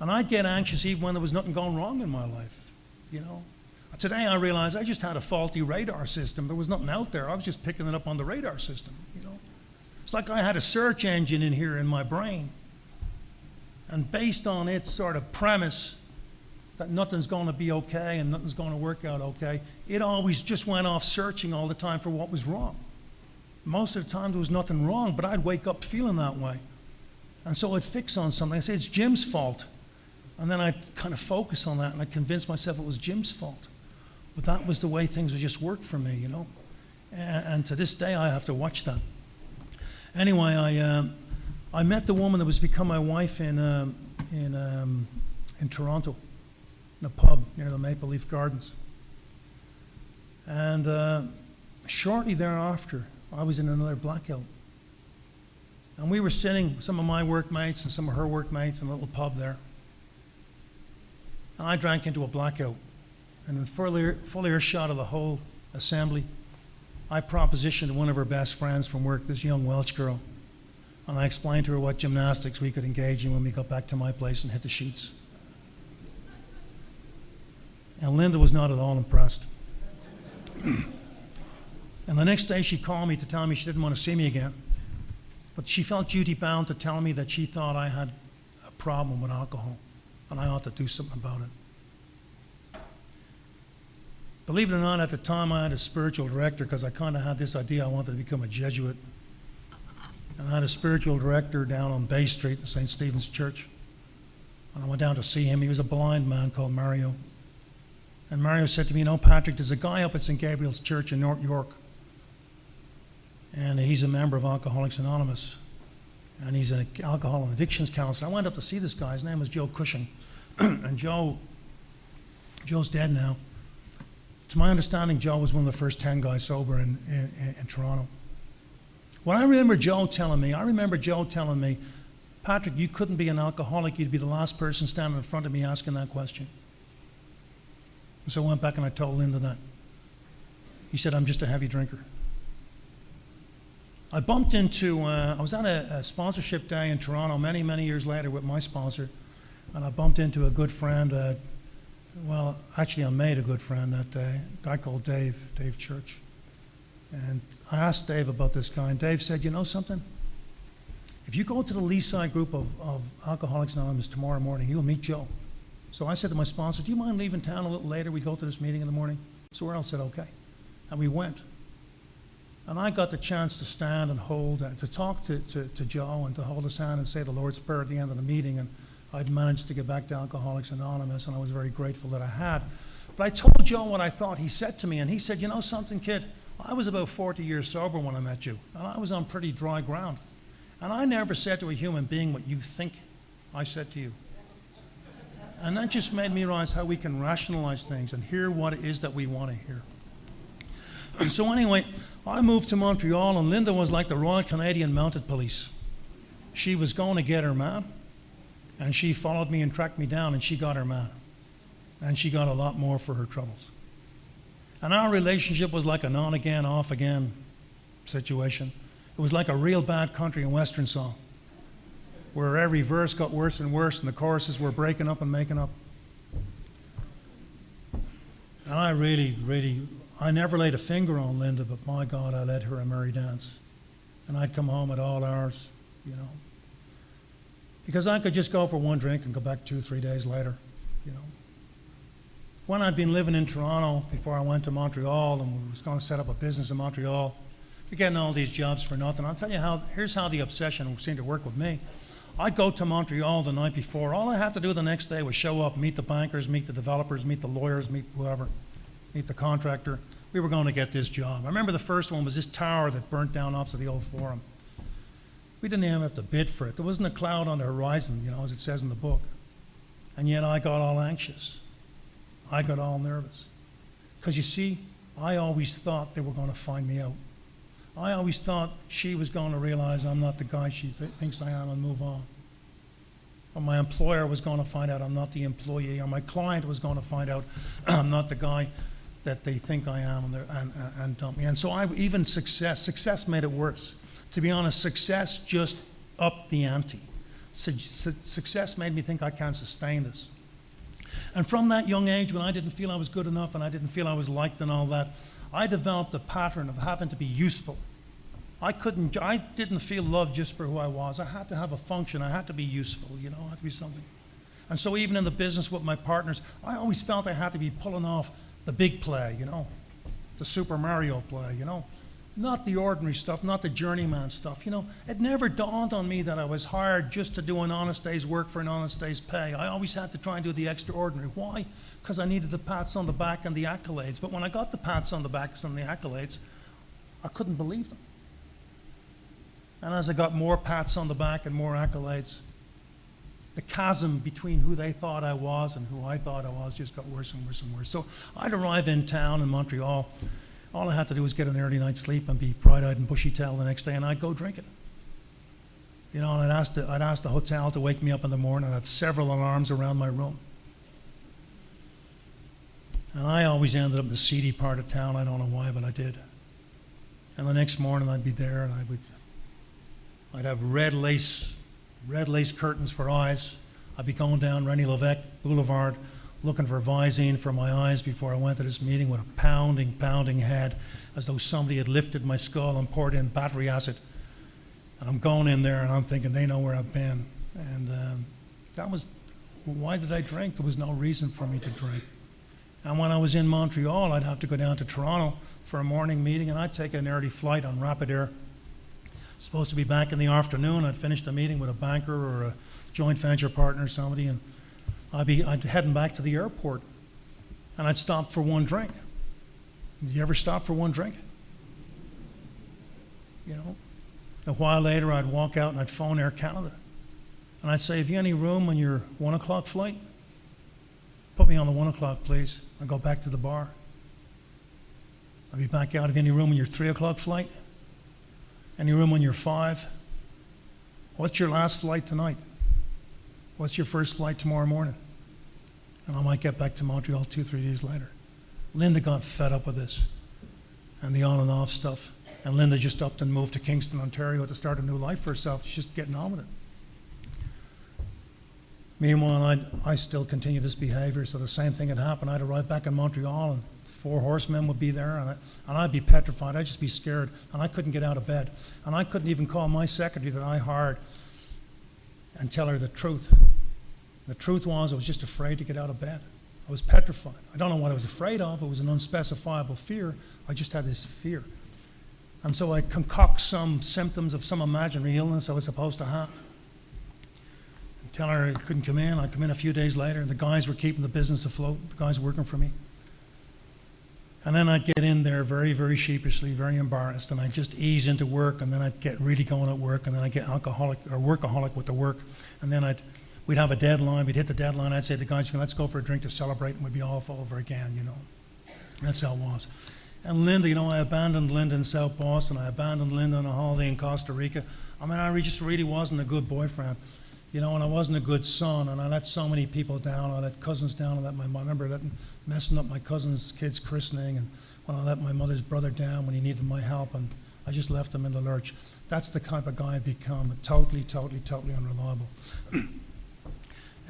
And I'd get anxious even when there was nothing going wrong in my life, you know. Today I realize I just had a faulty radar system. There was nothing out there. I was just picking it up on the radar system, you know. It's like I had a search engine in here in my brain. And based on its sort of premise that nothing's going to be okay and nothing's going to work out okay, it always just went off searching all the time for what was wrong. Most of the time there was nothing wrong, but I'd wake up feeling that way. And so I'd fix on something. I'd say, it's Jim's fault. And then I'd kind of focus on that, and I'd convince myself it was Jim's fault. But that was the way things would just work for me, you know. And to this day, I have to watch that. Anyway, I met the woman that was to become my wife in in Toronto, in a pub near the Maple Leaf Gardens. And shortly thereafter, I was in another blackout. And we were sitting, some of my workmates and some of her workmates, in a little pub there. And I drank into a blackout. And in full earshot of the whole assembly, I propositioned one of her best friends from work, this young Welsh girl. And I explained to her what gymnastics we could engage in when we got back to my place and hit the sheets. And Linda was not at all impressed. And the next day she called me to tell me she didn't want to see me again. But she felt duty-bound to tell me that she thought I had a problem with alcohol and I ought to do something about it. Believe it or not, at the time I had a spiritual director because I kind of had this idea I wanted to become a Jesuit. And I had a spiritual director down on Bay Street in St. Stephen's Church. And I went down to see him. He was a blind man called Mario. And Mario said to me, Patrick, there's a guy up at St. Gabriel's Church in North York. And he's a member of Alcoholics Anonymous. And he's an alcohol and addictions counselor. I went up to see this guy. His name was Joe Cushing. And Joe's dead now. To my understanding, Joe was one of the first 10 guys sober in Toronto. What I remember Joe telling me, Patrick, you couldn't be an alcoholic. You'd be the last person standing in front of me asking that question. And so I went back and I told Linda that. He said, I'm just a heavy drinker. I bumped into, I was at a sponsorship day in Toronto many, many years later with my sponsor, and I bumped into a good friend, I made a good friend that day, a guy called Dave Church. And I asked Dave about this guy, and Dave said, you know something? If you go to the Leaside group of Alcoholics Anonymous tomorrow morning, you'll meet Joe. So I said to my sponsor, do you mind leaving town a little later? We go to this meeting in the morning. So Earl said, okay. And we went. And I got the chance to stand and hold, to talk to Joe and to hold his hand and say the Lord's Prayer at the end of the meeting. And I'd managed to get back to Alcoholics Anonymous, and I was very grateful that I had. But I told Joe what I thought he said to me, and he said, you know something, kid? I was about 40 years sober when I met you, and I was on pretty dry ground. And I never said to a human being what you think I said to you. And that just made me realize how we can rationalize things and hear what it is that we want to hear. So anyway, I moved to Montreal, and Linda was like the Royal Canadian Mounted Police. She was going to get her man, and she followed me and tracked me down, and she got her man. And she got a lot more for her troubles. And our relationship was like an on-again, off-again situation. It was like a real bad country and western song, where every verse got worse and worse, and the choruses were breaking up and making up. And I never laid a finger on Linda, but my God, I led her a merry dance. And I'd come home at all hours, because I could just go for one drink and go back 2 or 3 days later, When I'd been living in Toronto before I went to Montreal and we was going to set up a business in Montreal, we're getting all these jobs for nothing. I'll tell you here's how the obsession seemed to work with me. I'd go to Montreal the night before. All I had to do the next day was show up, meet the bankers, meet the developers, meet the lawyers, meet whoever, meet the contractor. We were going to get this job. I remember the first one was this tower that burnt down opposite the old Forum. We didn't even have to bid for it. There wasn't a cloud on the horizon, as it says in the book. And yet I got all anxious. I got all nervous. Because you see, I always thought they were going to find me out. I always thought she was going to realize I'm not the guy she thinks I am and move on. Or my employer was going to find out I'm not the employee, or my client was going to find out I'm not the guy that they think I am and dump me. And so even success made it worse. To be honest, success just upped the ante. Success made me think I can't sustain this. And from that young age, when I didn't feel I was good enough and I didn't feel I was liked and all that, I developed a pattern of having to be useful. I didn't feel loved just for who I was. I had to have a function. I had to be useful, I had to be something. And so even in the business with my partners, I always felt I had to be pulling off the big play, the Super Mario play, not the ordinary stuff, not the journeyman stuff. It never dawned on me that I was hired just to do an honest day's work for an honest day's pay. I always had to try and do the extraordinary. Why? Because I needed the pats on the back and the accolades. But when I got the pats on the back and the accolades, I couldn't believe them. And as I got more pats on the back and more accolades, the chasm between who they thought I was and who I thought I was just got worse and worse and worse. So I'd arrive in town in Montreal. All I had to do was get an early night's sleep and be bright-eyed and bushy-tailed the next day, and I'd go drinking. You know, and I'd ask the hotel to wake me up in the morning. I'd have several alarms around my room. And I always ended up in the seedy part of town. I don't know why, but I did. And the next morning I'd be there, and I'd have red lace curtains for eyes. I'd be going down René Lévesque Boulevard looking for Visine for my eyes before I went to this meeting with a pounding head, as though somebody had lifted my skull and poured in battery acid. And I'm going in there and I'm thinking, they know where I've been. And why did I drink? There was no reason for me to drink. And when I was in Montreal, I'd have to go down to Toronto for a morning meeting, and I'd take an early flight on Rapid Air. Supposed to be back in the afternoon. I'd finish the meeting with a banker or a joint venture partner or somebody, and I'd heading back to the airport, and I'd stop for one drink. Did you ever stop for one drink? You know? A while later, I'd walk out and I'd phone Air Canada, and I'd say, have you any room on your 1 o'clock flight? Put me on the 1 o'clock, please. I'd go back to the bar. I'd be back out. Have you any room on your 3 o'clock flight? Any room on your 5? What's your last flight tonight? What's your first flight tomorrow morning? And I might get back to Montreal 2-3 days later. Linda got fed up with this and the on and off stuff. And Linda just upped and moved to Kingston, Ontario to start a new life for herself. She's just getting on with it. Meanwhile, I still continue this behavior, so the same thing had happened. I'd arrive back in Montreal, and 4 horsemen would be there, and I'd be petrified. I'd just be scared, and I couldn't get out of bed. And I couldn't even call my secretary that I hired and tell her the truth. The truth was I was just afraid to get out of bed. I was petrified. I don't know what I was afraid of. It was an unspecifiable fear. I just had this fear. And so I'd concoct some symptoms of some imaginary illness I was supposed to have. Tell her I couldn't come in. I'd come in a few days later, and the guys were keeping the business afloat, the guys working for me. And then I'd get in there very, very sheepishly, very embarrassed, and I'd just ease into work, and then I'd get really going at work, and then I'd get alcoholic or workaholic with the work, and then we'd have a deadline. We'd hit the deadline. I'd say to the guys, let's go for a drink to celebrate, and we'd be off over again, you know. That's how it was. And Linda, you know, I abandoned Linda in South Boston. I abandoned Linda on a holiday in Costa Rica. I mean, I just really wasn't a good boyfriend. You know, and I wasn't a good son, and I let so many people down. I let cousins down. I remember messing up my cousin's kid's christening, and when I let my mother's brother down when he needed my help, and I just left him in the lurch. That's the type of guy I'd become, totally unreliable.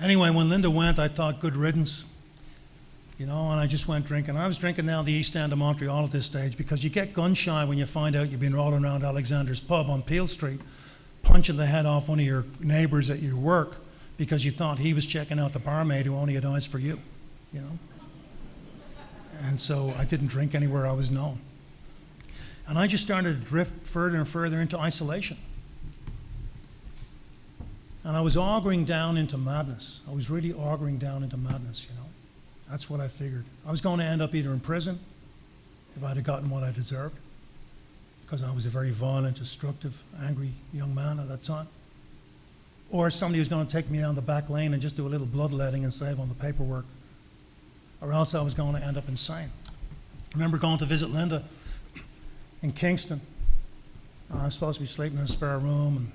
Anyway, when Linda went, I thought, good riddance. You know, and I just went drinking. I was drinking down the east end of Montreal at this stage, because you get gun shy when you find out you've been rolling around Alexander's pub on Peel Street, punching the head off one of your neighbors at your work because you thought he was checking out the barmaid who only had eyes for you, you know. And so I didn't drink anywhere I was known. And I just started to drift further and further into isolation. And I was auguring down into madness. I was really auguring down into madness, you know. That's what I figured. I was going to end up either in prison, if I'd have gotten what I deserved, because I was a very violent, destructive, angry young man at that time. Or somebody was going to take me down the back lane and just do a little bloodletting and save on the paperwork. Or else I was going to end up insane. I remember going to visit Linda in Kingston. I was supposed to be sleeping in a spare room, and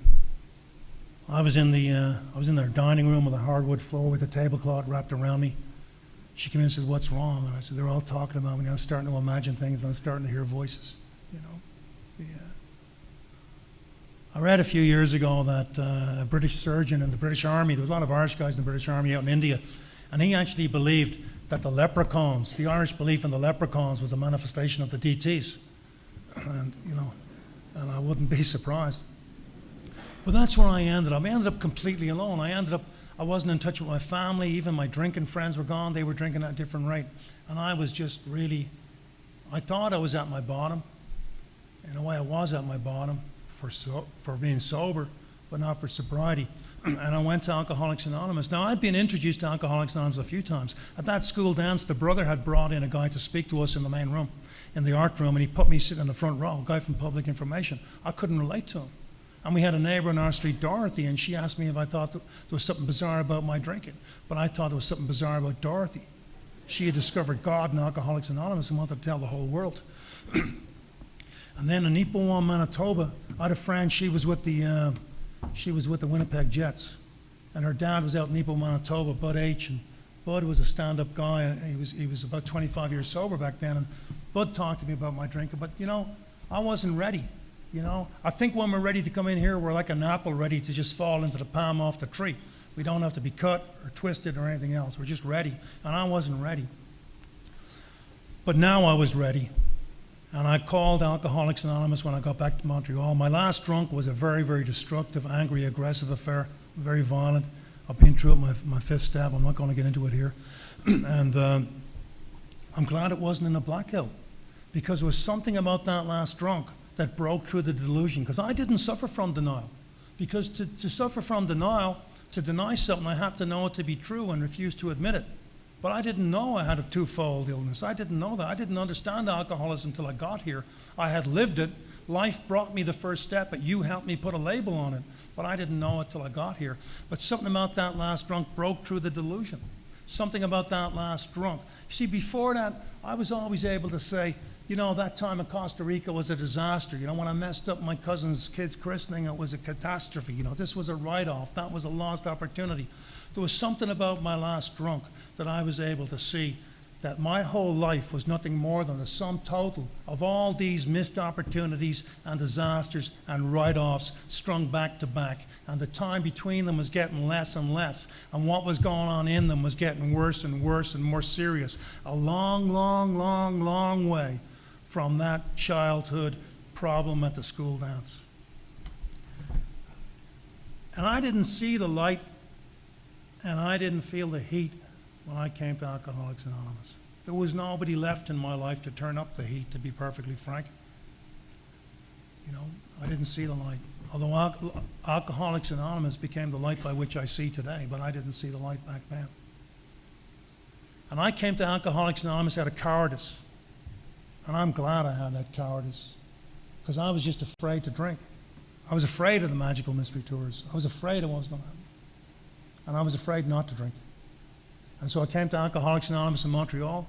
I was in their dining room with a hardwood floor with a tablecloth wrapped around me. She came in and said, "What's wrong?" And I said, "They're all talking about me. I'm starting to imagine things, and I'm starting to hear voices, you know." I read a few years ago that a British surgeon in the British Army, there was a lot of Irish guys in the British Army out in India, and he actually believed that the leprechauns, the Irish belief in the leprechauns, was a manifestation of the DTs. And, you know, and I wouldn't be surprised. But that's where I ended up. I ended up completely alone. I wasn't in touch with my family. Even my drinking friends were gone. They were drinking at a different rate. And I was just really, I thought I was at my bottom. In a way, I was at my bottom for being sober, but not for sobriety. And I went to Alcoholics Anonymous. Now, I'd been introduced to Alcoholics Anonymous a few times. At that school dance, the brother had brought in a guy to speak to us in the main room, in the art room, and he put me sitting in the front row, a guy from Public Information. I couldn't relate to him. And we had a neighbor on our street, Dorothy, and she asked me if I thought there was something bizarre about my drinking. But I thought there was something bizarre about Dorothy. She had discovered God in Alcoholics Anonymous and wanted to tell the whole world. And then in Nipawin, Manitoba, I had a friend, she was with the Winnipeg Jets. And her dad was out in Nipawin, Manitoba, Bud H. And Bud was a stand-up guy. And he was about 25 years sober back then. And Bud talked to me about my drinking. But, I wasn't ready. I think when we're ready to come in here, we're like an apple ready to just fall into the palm off the tree. We don't have to be cut or twisted or anything else. We're just ready. And I wasn't ready. But now I was ready. And I called Alcoholics Anonymous when I got back to Montreal. My last drunk was a very, very destructive, angry, aggressive affair, very violent. I've been through it, my fifth step. I'm not going to get into it here. And I'm glad it wasn't in a blackout, because there was something about that last drunk that broke through the delusion, because I didn't suffer from denial. Because to suffer from denial, to deny something, I have to know it to be true and refuse to admit it. But I didn't know I had a twofold illness. I didn't know that. I didn't understand alcoholism until I got here. I had lived it. Life brought me the first step, but you helped me put a label on it. But I didn't know it till I got here. But something about that last drunk broke through the delusion. Something about that last drunk. See, before that, I was always able to say, that time in Costa Rica was a disaster. When I messed up my cousin's kid's christening, it was a catastrophe. This was a write-off. That was a lost opportunity. There was something about my last drunk that I was able to see, that my whole life was nothing more than the sum total of all these missed opportunities and disasters and write-offs strung back to back. And the time between them was getting less and less. And what was going on in them was getting worse and worse and more serious. A long, long, long, long way from that childhood problem at the school dance. And I didn't see the light, and I didn't feel the heat when I came to Alcoholics Anonymous. There was nobody left in my life to turn up the heat, to be perfectly frank. I didn't see the light. Although Alcoholics Anonymous became the light by which I see today, but I didn't see the light back then. And I came to Alcoholics Anonymous out of cowardice. And I'm glad I had that cowardice, because I was just afraid to drink. I was afraid of the magical mystery tours. I was afraid of what was going to happen. And I was afraid not to drink. And so I came to Alcoholics Anonymous in Montreal.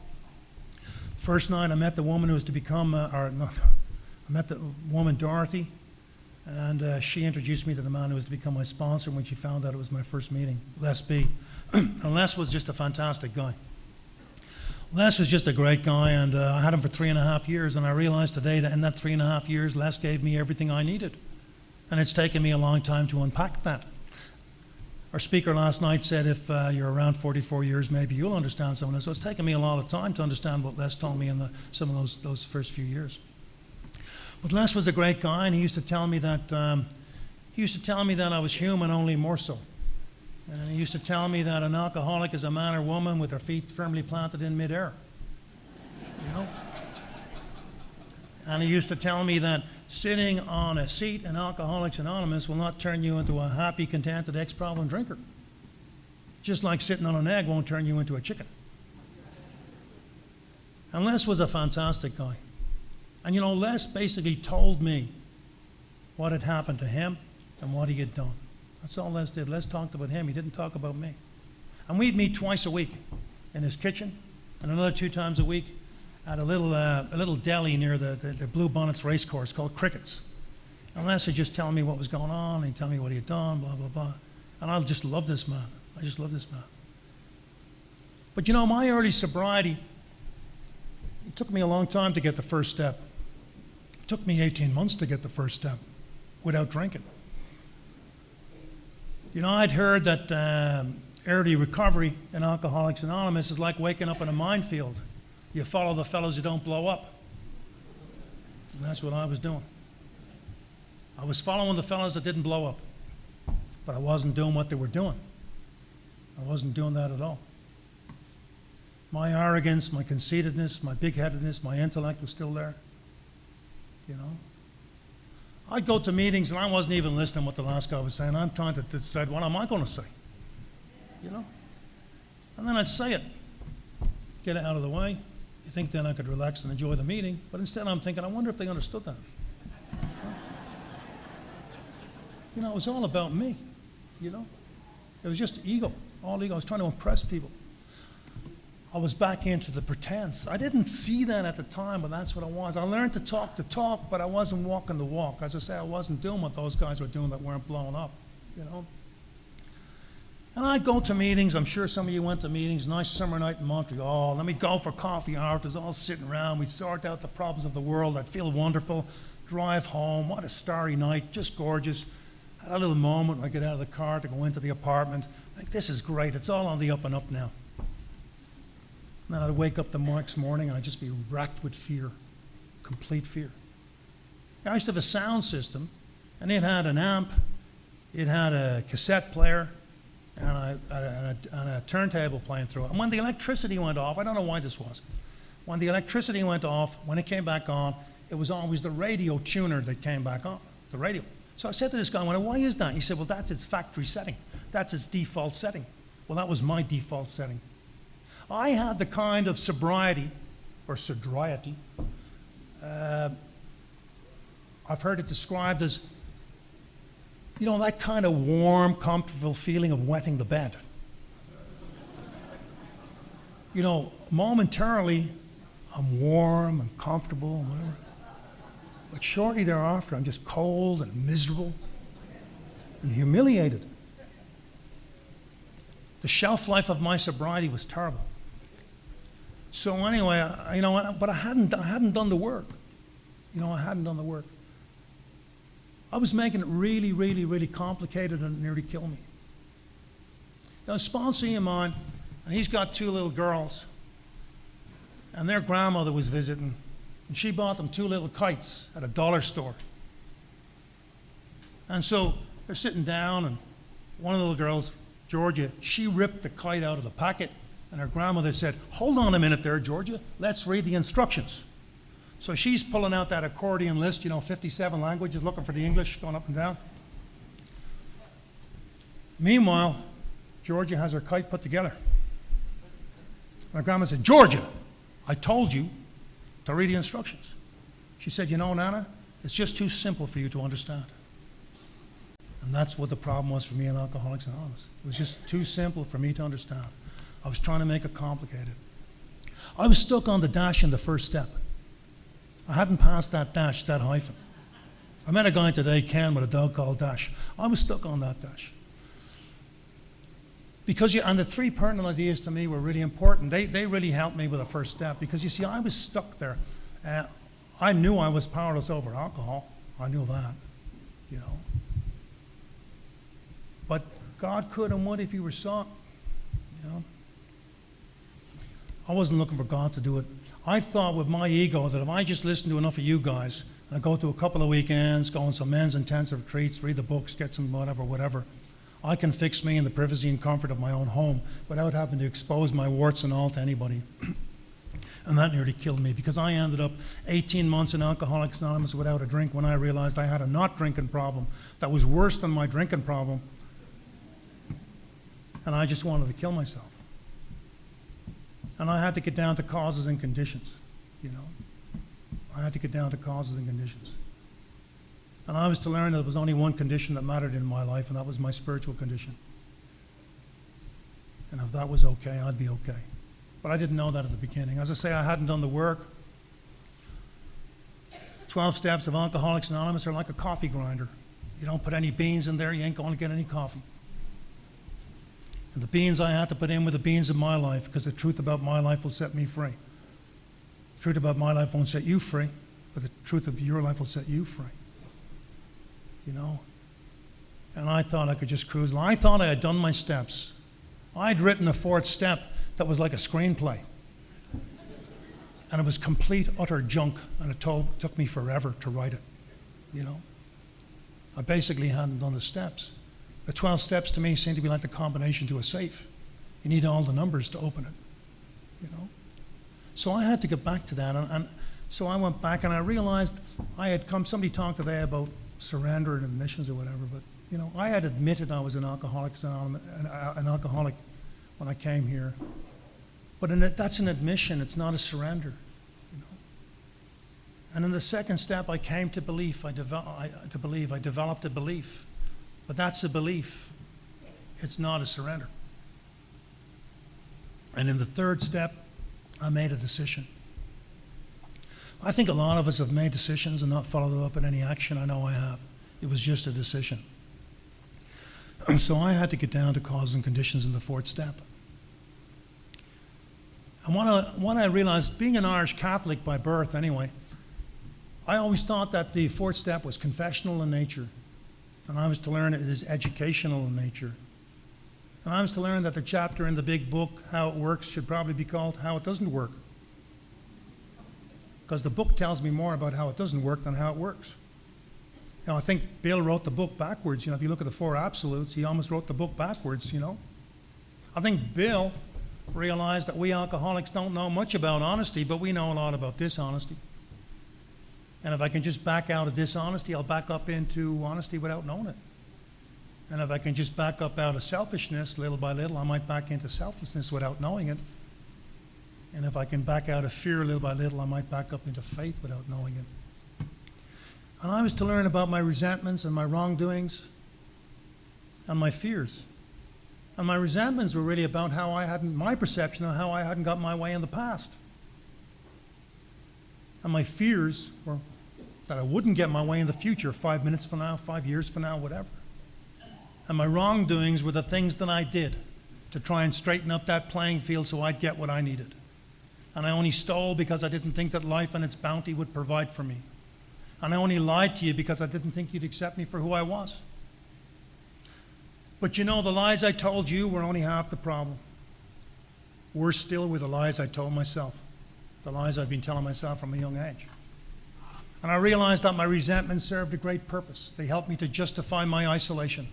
First night I met the woman who was to become, I met the woman Dorothy, and she introduced me to the man who was to become my sponsor when she found out it was my first meeting, Les B. And Les was just a fantastic guy. Les was just a great guy, and I had him for 3.5 years, and I realized today that in that 3.5 years, Les gave me everything I needed. And it's taken me a long time to unpack that. Our speaker last night said if you're around 44 years, maybe you'll understand some of this. So it's taken me a lot of time to understand what Les told me in some of those first few years. But Les was a great guy, and he used to tell me that I was human, only more so. And he used to tell me that an alcoholic is a man or woman with their feet firmly planted in midair. And he used to tell me that sitting on a seat in Alcoholics Anonymous will not turn you into a happy, contented ex-problem drinker. Just like sitting on an egg won't turn you into a chicken. And Les was a fantastic guy. And Les basically told me what had happened to him and what he had done. That's all Les did. Les talked about him. He didn't talk about me. And we'd meet twice a week in his kitchen, and another 2 times a week at a little deli near the Blue Bonnets race course called Crickets. And Les would just tell me what was going on, and he'd tell me what he had done, blah, blah, blah. And I just love this man. I just love this man. But my early sobriety, it took me a long time to get the first step. It took me 18 months to get the first step without drinking. I'd heard that early recovery in Alcoholics Anonymous is like waking up in a minefield. You follow the fellows who don't blow up. And that's what I was doing. I was following the fellows that didn't blow up. But I wasn't doing what they were doing. I wasn't doing that at all. My arrogance, my conceitedness, my big-headedness, my intellect was still there. I'd go to meetings and I wasn't even listening to what the last guy was saying. I'm trying to decide, what am I going to say? And then I'd say it. Get it out of the way. You think then I could relax and enjoy the meeting. But instead I'm thinking, I wonder if they understood that. You know, it was all about me, you know. It was just ego, all ego. I was trying to impress people. I was back into the pretense. I didn't see that at the time, but that's what I was. I learned to talk, but I wasn't walking the walk. As I say, I wasn't doing what those guys were doing that weren't blowing up, you know. And I'd go to meetings. I'm sure some of you went to meetings. Nice summer night in Montreal. Let me go for coffee afterwards, all sitting around. We'd sort out the problems of the world. I'd feel wonderful. Drive home. What a starry night. Just gorgeous. Had a little moment when I get out of the car to go into the apartment. Like, this is great. It's all on the up and up now. And then I'd wake up the next morning and I'd just be racked with fear, complete fear. I used to have a sound system, and it had an amp, it had a cassette player, and a turntable playing through it. And when the electricity went off, I don't know why this was, when the electricity went off, when it came back on, it was always the radio tuner that came back on, the radio. So I said to this guy, why is that? He said, well, that's its factory setting. That's its default setting. Well, that was my default setting. I had the kind of sobriety, or sobriety, I've heard it described as, you know, that kind of warm, comfortable feeling of wetting the bed. You know, momentarily, I'm warm and comfortable and whatever. But shortly thereafter, I'm just cold and miserable and humiliated. The shelf life of my sobriety was terrible. So anyway, you know, but I hadn't done the work. You know, I hadn't done the work. I was making it really, really, really complicated, and it nearly killed me. Now, a sponsor of mine, and he's got 2 little girls, and their grandmother was visiting, and she bought them 2 little kites at a dollar store. And so they're sitting down, and one of the little girls, Georgia, she ripped the kite out of the packet, and her grandmother said, hold on a minute there, Georgia, let's read the instructions. So she's pulling out that accordion list, you know, 57 languages, looking for the English, going up and down. Meanwhile, Georgia has her kite put together. My grandma said, Georgia, I told you to read the instructions. She said, you know, Nana, it's just too simple for you to understand. And that's what the problem was for me in Alcoholics Anonymous. It was just too simple for me to understand. I was trying to make it complicated. I was stuck on the dash in the first step. I hadn't passed that dash, that hyphen. I met a guy today, Ken, with a dog called Dash. I was stuck on that dash. And the 3 pertinent ideas to me were really important. They really helped me with the first step, because you see, I was stuck there. I knew I was powerless over alcohol. I knew that, you know. But God could and would if He were sought, you know. I wasn't looking for God to do it. I thought with my ego that if I just listened to enough of you guys, and I go to a couple of weekends, go on some men's intensive retreats, read the books, get some whatever, I can fix me in the privacy and comfort of my own home without having to expose my warts and all to anybody. And that nearly killed me, because I ended up 18 months in Alcoholics Anonymous without a drink when I realized I had a not drinking problem that was worse than my drinking problem. And I just wanted to kill myself. And I had to get down to causes and conditions, you know. I had to get down to causes and conditions. And I was to learn that there was only one condition that mattered in my life, and that was my spiritual condition. And if that was okay, I'd be okay. But I didn't know that at the beginning. As I say, I hadn't done the work. 12 steps of Alcoholics Anonymous are like a coffee grinder. You don't put any beans in there, you ain't going to get any coffee. And the beans I had to put in were the beans of my life, because the truth about my life will set me free. The truth about my life won't set you free, but the truth of your life will set you free. You know? And I thought I could just cruise along. I thought I had done my steps. I'd written a 4th step that was like a screenplay. And it was complete, utter junk, and it took me forever to write it. You know? I basically hadn't done the steps. The 12 steps to me seemed to be like the combination to a safe. You need all the numbers to open it, you know? So I had to get back to that, and so I went back and I realized somebody talked today about surrender and admissions or whatever, but you know, I had admitted I was an alcoholic when I came here. But that's an admission, it's not a surrender, you know? And in the second step, I came to belief. I developed a belief But that's a belief. It's not a surrender. And in the third step, I made a decision. I think a lot of us have made decisions and not followed them up in any action. I know I have. It was just a decision. And so I had to get down to causes and conditions in the fourth step. And what I realized, being an Irish Catholic by birth anyway, I always thought that the fourth step was confessional in nature. And I was to learn it is educational in nature. And I was to learn that the chapter in the big book, How It Works, should probably be called How It Doesn't Work. Because the book tells me more about how it doesn't work than how it works. You know, I think Bill wrote the book backwards. You know, if you look at the four absolutes, he almost wrote the book backwards, you know. I think Bill realized that we alcoholics don't know much about honesty, but we know a lot about dishonesty. And if I can just back out of dishonesty, I'll back up into honesty without knowing it. And if I can just back up out of selfishness little by little, I might back into selflessness without knowing it. And if I can back out of fear little by little, I might back up into faith without knowing it. And I was to learn about my resentments and my wrongdoings and my fears. And my resentments were really about how I hadn't, my perception of how I hadn't got my way in the past. And my fears were that I wouldn't get my way in the future, 5 minutes from now, 5 years from now, whatever. And my wrongdoings were the things that I did to try and straighten up that playing field so I'd get what I needed. And I only stole because I didn't think that life and its bounty would provide for me. And I only lied to you because I didn't think you'd accept me for who I was. But you know, the lies I told you were only half the problem. Worse still were the lies I told myself, the lies I'd been telling myself from a young age. And I realized that my resentment served a great purpose. They helped me to justify my isolation.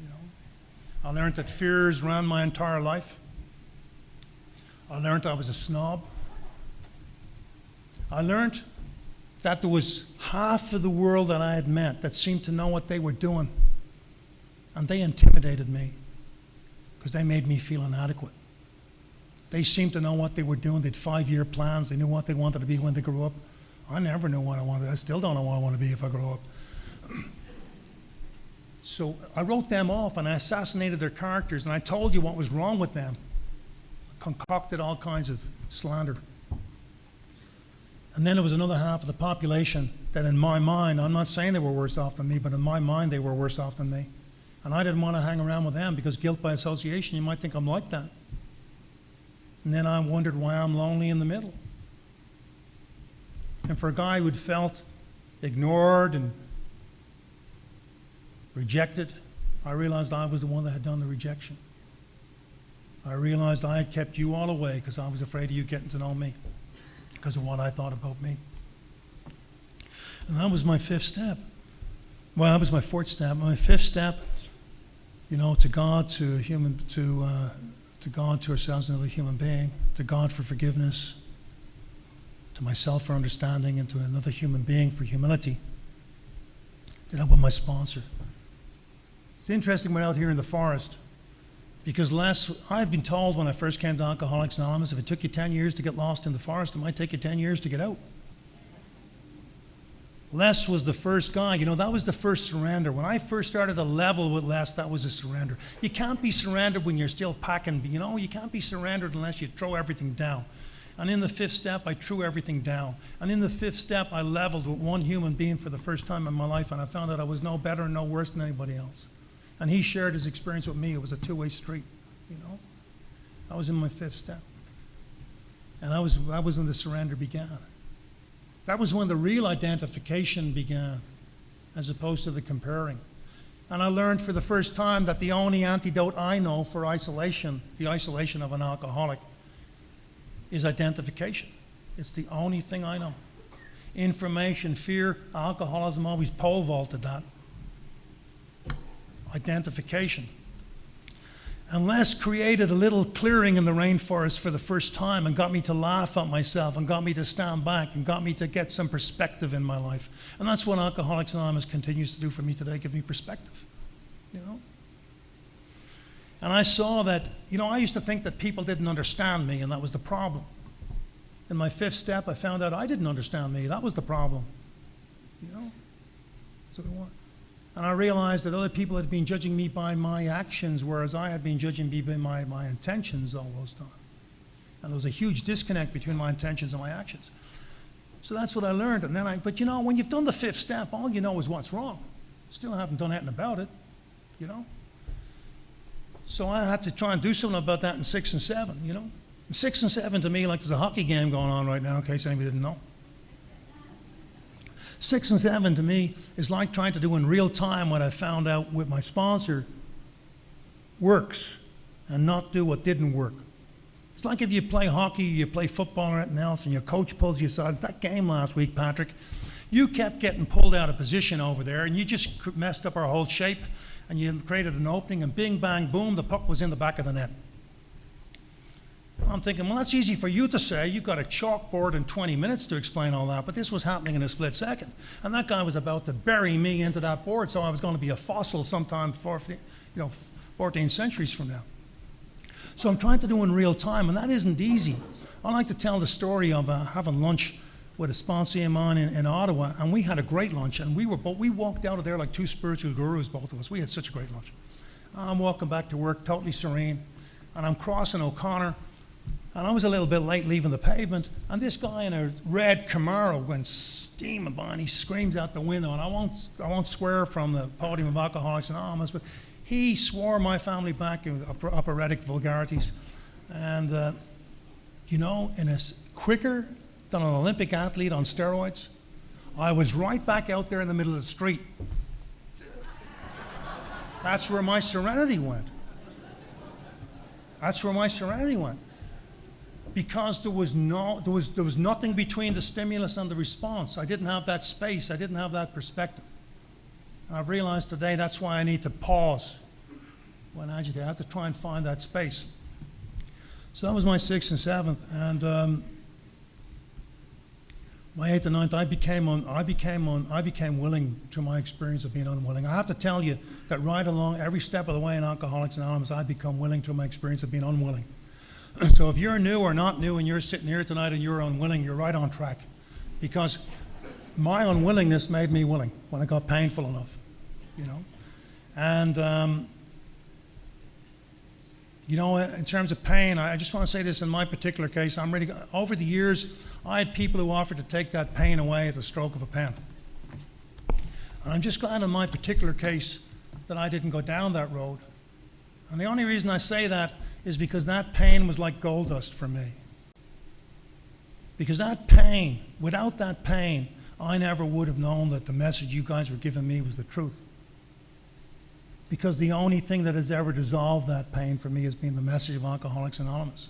You know, I learned that fears ran my entire life. I learned I was a snob. I learned that there was half of the world that I had met that seemed to know what they were doing. And they intimidated me because they made me feel inadequate. They seemed to know what they were doing. They had 5-year plans. They knew what they wanted to be when they grew up. I never knew what I wanted. I still don't know what I want to be if I grow up. So I wrote them off and I assassinated their characters and I told you what was wrong with them. I concocted all kinds of slander. And then there was another half of the population that in my mind, I'm not saying they were worse off than me, but in my mind they were worse off than me. And I didn't want to hang around with them because guilt by association, you might think I'm like that. And then I wondered why I'm lonely in the middle. And for a guy who'd felt ignored and rejected, I realized I was the one that had done the rejection. I realized I had kept you all away because I was afraid of you getting to know me because of what I thought about me. And that was my fifth step. Well, that was my fourth step. My fifth step, you know, to God, to human, to God, to ourselves, another human being, to God for forgiveness, to myself for understanding, and to another human being for humility. Did that with my sponsor. It's interesting when out here in the forest, because I've been told when I first came to Alcoholics Anonymous, if it took you 10 years to get lost in the forest, it might take you 10 years to get out. Les was the first guy. You know, that was the first surrender. When I first started to level with Les, that was a surrender. You can't be surrendered when you're still packing. You know, you can't be surrendered unless you throw everything down. And in the fifth step, I threw everything down. And in the fifth step, I leveled with one human being for the first time in my life, and I found out I was no better and no worse than anybody else. And he shared his experience with me. It was a two-way street, you know. I was in my fifth step. And that was when the surrender began. That was when the real identification began, as opposed to the comparing. And I learned for the first time that the only antidote I know for isolation, the isolation of an alcoholic, is identification. It's the only thing I know. Information, fear, alcoholism always pole vaulted that. Identification. And Les created a little clearing in the rainforest for the first time and got me to laugh at myself and got me to stand back and got me to get some perspective in my life. And that's what Alcoholics Anonymous continues to do for me today, give me perspective, you know. And I saw that, you know, I used to think that people didn't understand me and that was the problem. In my fifth step, I found out I didn't understand me. That was the problem, you know. So And I realized that other people had been judging me by my actions, whereas I had been judging me by my intentions all those times. And there was a huge disconnect between my intentions and my actions. So that's what I learned. And then but you know, when you've done the fifth step, all you know is what's wrong. Still haven't done anything about it, you know. So I had to try and do something about that in 6 and 7, you know. 6 and 7 to me, like there's a hockey game going on right now, in case anybody didn't know. 6 and 7 to me is like trying to do in real time what I found out with my sponsor works and not do what didn't work. It's like if you play hockey, you play football or anything else, and your coach pulls you aside. That game last week, Patrick, you kept getting pulled out of position over there, and you just messed up our whole shape, and you created an opening, and bing, bang, boom, the puck was in the back of the net. I'm thinking, well, that's easy for you to say. You've got a chalkboard and 20 minutes to explain all that, but this was happening in a split second. And that guy was about to bury me into that board, so I was going to be a fossil sometime 14 centuries from now. So I'm trying to do in real time, and that isn't easy. I like to tell the story of having lunch with a sponsor of mine in Ottawa, and we had a great lunch, and we walked out of there like two spiritual gurus, both of us. We had such a great lunch. I'm walking back to work, totally serene, and I'm crossing O'Connor, and I was a little bit late leaving the pavement, and this guy in a red Camaro went steaming by, and he screams out the window, and I won't swear from the podium of Alcoholics Anonymous, but he swore my family back in operatic vulgarities, and you know, in a quicker than an Olympic athlete on steroids, I was right back out there in the middle of the street. That's where my serenity went. That's where my serenity went. Because there was nothing between the stimulus and the response. I didn't have that space. I didn't have that perspective. And I've realized today that's why I need to pause when agitated. I have to try and find that space. So that was my 6th and 7th, and my 8th and 9th, I became willing through my experience of being unwilling. I have to tell you that right along every step of the way in Alcoholics Anonymous, I've become willing through my experience of being unwilling. So if you're new or not new and you're sitting here tonight and you're unwilling, you're right on track. Because my unwillingness made me willing when it got painful enough, you know. And, you know, in terms of pain, I just want to say this in my particular case. Over the years, I had people who offered to take that pain away at the stroke of a pen. And I'm just glad in my particular case that I didn't go down that road. And the only reason I say that is because that pain was like gold dust for me. Because that pain, without that pain, I never would have known that the message you guys were giving me was the truth. Because the only thing that has ever dissolved that pain for me has been the message of Alcoholics Anonymous.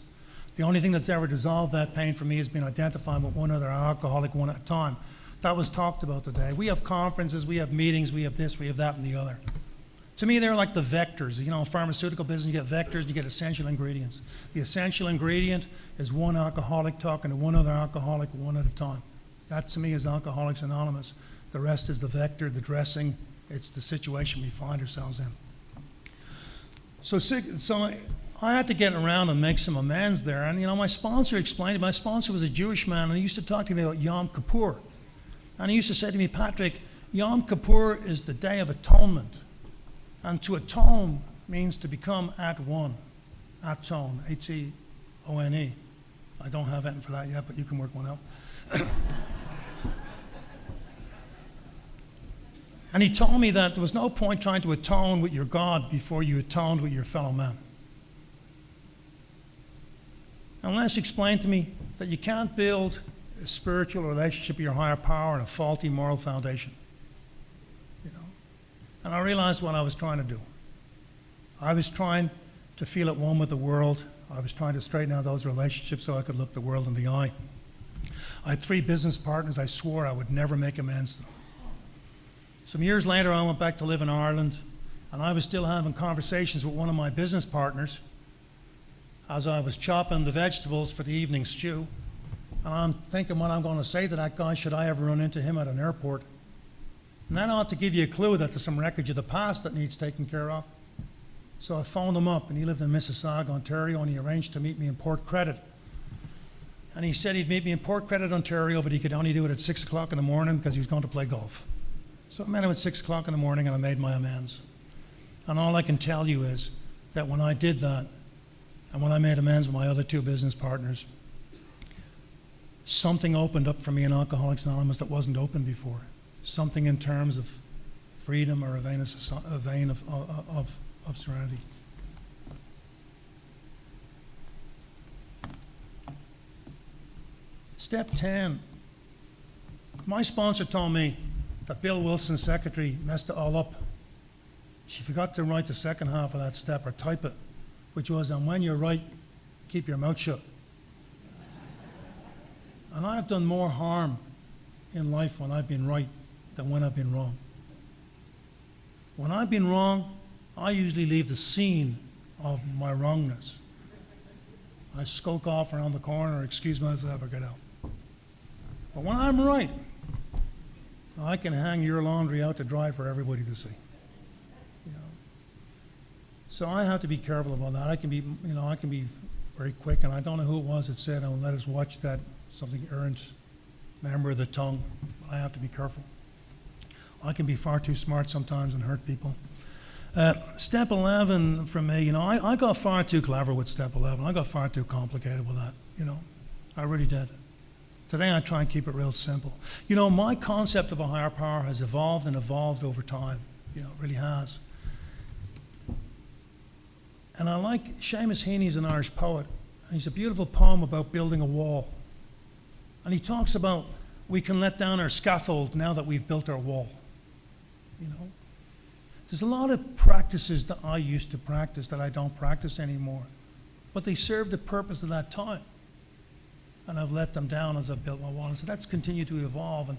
The only thing that's ever dissolved that pain for me has been identifying with one other alcoholic one at a time. That was talked about today. We have conferences, we have meetings, we have this, we have that, and the other. To me, they're like the vectors. You know, in pharmaceutical business, you get vectors and you get essential ingredients. The essential ingredient is one alcoholic talking to one other alcoholic one at a time. That, to me, is Alcoholics Anonymous. The rest is the vector, the dressing. It's the situation we find ourselves in. So I had to get around and make some amends there. And, you know, my sponsor explained it. My sponsor was a Jewish man, and he used to talk to me about Yom Kippur. And he used to say to me, Patrick, Yom Kippur is the Day of Atonement. And to atone means to become at one. Atone, H-E-O-N-E. I don't have anything for that yet, but you can work one out. And he told me that there was no point trying to atone with your God before you atoned with your fellow man. And Les explained to me that you can't build a spiritual relationship with your higher power on a faulty moral foundation. You know? And I realized what I was trying to do. I was trying to feel at one with the world. I was trying to straighten out those relationships so I could look the world in the eye. I had 3 business partners I swore I would never make amends to them. Some years later, I went back to live in Ireland, and I was still having conversations with one of my business partners as I was chopping the vegetables for the evening stew. And I'm thinking what I'm going to say to that guy should I ever run into him at an airport. And that ought to give you a clue that there's some wreckage of the past that needs taken care of. So I phoned him up, and he lived in Mississauga, Ontario, and he arranged to meet me in Port Credit. And he said he'd meet me in Port Credit, Ontario, but he could only do it at 6 o'clock in the morning because he was going to play golf. So I met him at 6 o'clock in the morning and I made my amends. And all I can tell you is that when I did that, and when I made amends with my other two business partners, something opened up for me in Alcoholics Anonymous that wasn't open before. Something in terms of freedom or a vein of serenity. Step 10. My sponsor told me that Bill Wilson's secretary messed it all up. She forgot to write the second half of that step or type it, which was, and when you're right, keep your mouth shut. And I've done more harm in life when I've been right than when I've been wrong. When I've been wrong, I usually leave the scene of my wrongness. I skulk off around the corner, excuse myself, or get out. But when I'm right, I can hang your laundry out to dry for everybody to see. You know? So I have to be careful about that. I can be very quick, and I don't know who it was that said, "Oh, let us watch that something errant member of the tongue." I have to be careful. I can be far too smart sometimes and hurt people. Step 11 for me, I got far too clever with step 11. I got far too complicated with that, I really did. Today I try and keep it real simple. My concept of a higher power has evolved and evolved over time. It really has. And I like, Seamus Heaney's an Irish poet, and he's a beautiful poem about building a wall. And he talks about we can let down our scaffold now that we've built our wall. There's a lot of practices that I used to practice that I don't practice anymore, but they served the purpose of that time. And I've let them down as I've built my wall. And so that's continued to evolve. And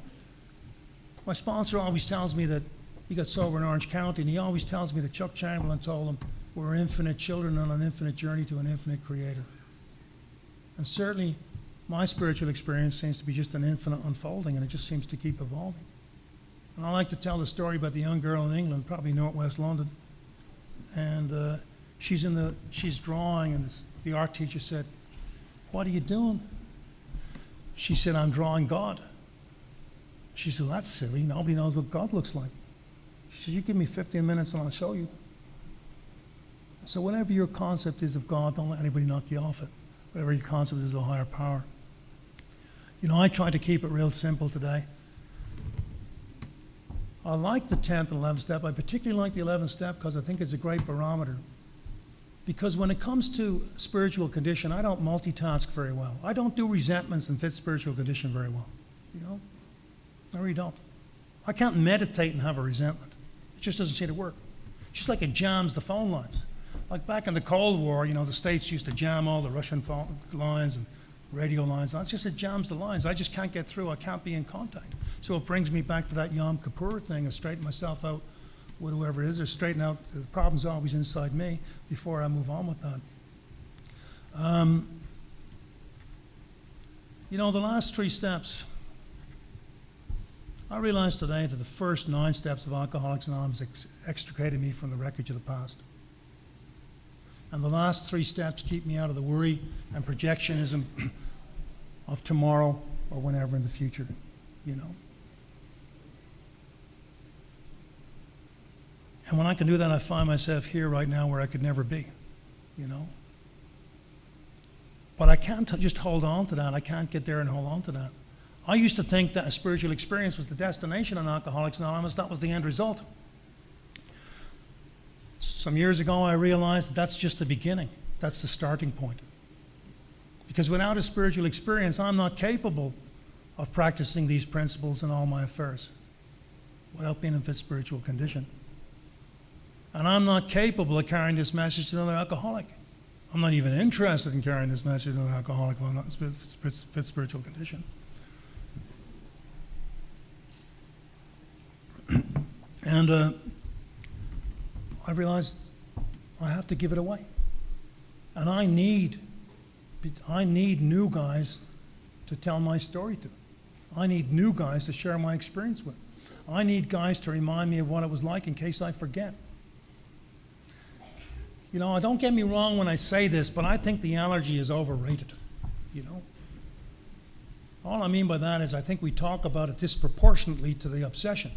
my sponsor always tells me that he got sober in Orange County, and he always tells me that Chuck Chamberlain told him we're infinite children on an infinite journey to an infinite creator. And certainly my spiritual experience seems to be just an infinite unfolding, and it just seems to keep evolving. And I like to tell the story about the young girl in England, probably northwest London, and she's drawing, and the art teacher said, "What are you doing?" She said, "I'm drawing God." She said, "Well, that's silly. Nobody knows what God looks like." She said, "You give me 15 minutes and I'll show you." So whatever your concept is of God, don't let anybody knock you off it. Whatever your concept is of a higher power. I try to keep it real simple today. I like the 10th and 11th step. I particularly like the 11th step because I think it's a great barometer. Because when it comes to spiritual condition, I don't multitask very well. I don't do resentments and fit spiritual condition very well. I really don't. I can't meditate and have a resentment. It just doesn't seem to work. Just like it jams the phone lines. Like back in the Cold War, the States used to jam all the Russian phone lines and radio lines. That's just, it jams the lines. I just can't get through. I can't be in contact. So it brings me back to that Yom Kippur thing of straighten myself out with whoever it is, or straighten out the problem's always inside me before I move on with that. The last 3 steps, I realized today that the first 9 steps of Alcoholics Anonymous extricated me from the wreckage of the past. And the last 3 steps keep me out of the worry and projectionism of tomorrow or whenever in the future, And when I can do that, I find myself here right now where I could never be, But I can't just hold on to that. I can't get there and hold on to that. I used to think that a spiritual experience was the destination in Alcoholics Anonymous. That was the end result. Some years ago, I realized that that's just the beginning. That's the starting point. Because without a spiritual experience, I'm not capable of practicing these principles in all my affairs without being in fit spiritual condition. And I'm not capable of carrying this message to another alcoholic. I'm not even interested in carrying this message to another alcoholic when I'm not in fit spiritual condition. And I realized I have to give it away. And I need new guys to tell my story to. I need new guys to share my experience with. I need guys to remind me of what it was like in case I forget. Don't get me wrong when I say this, but I think the allergy is overrated, All I mean by that is I think we talk about it disproportionately to the obsession.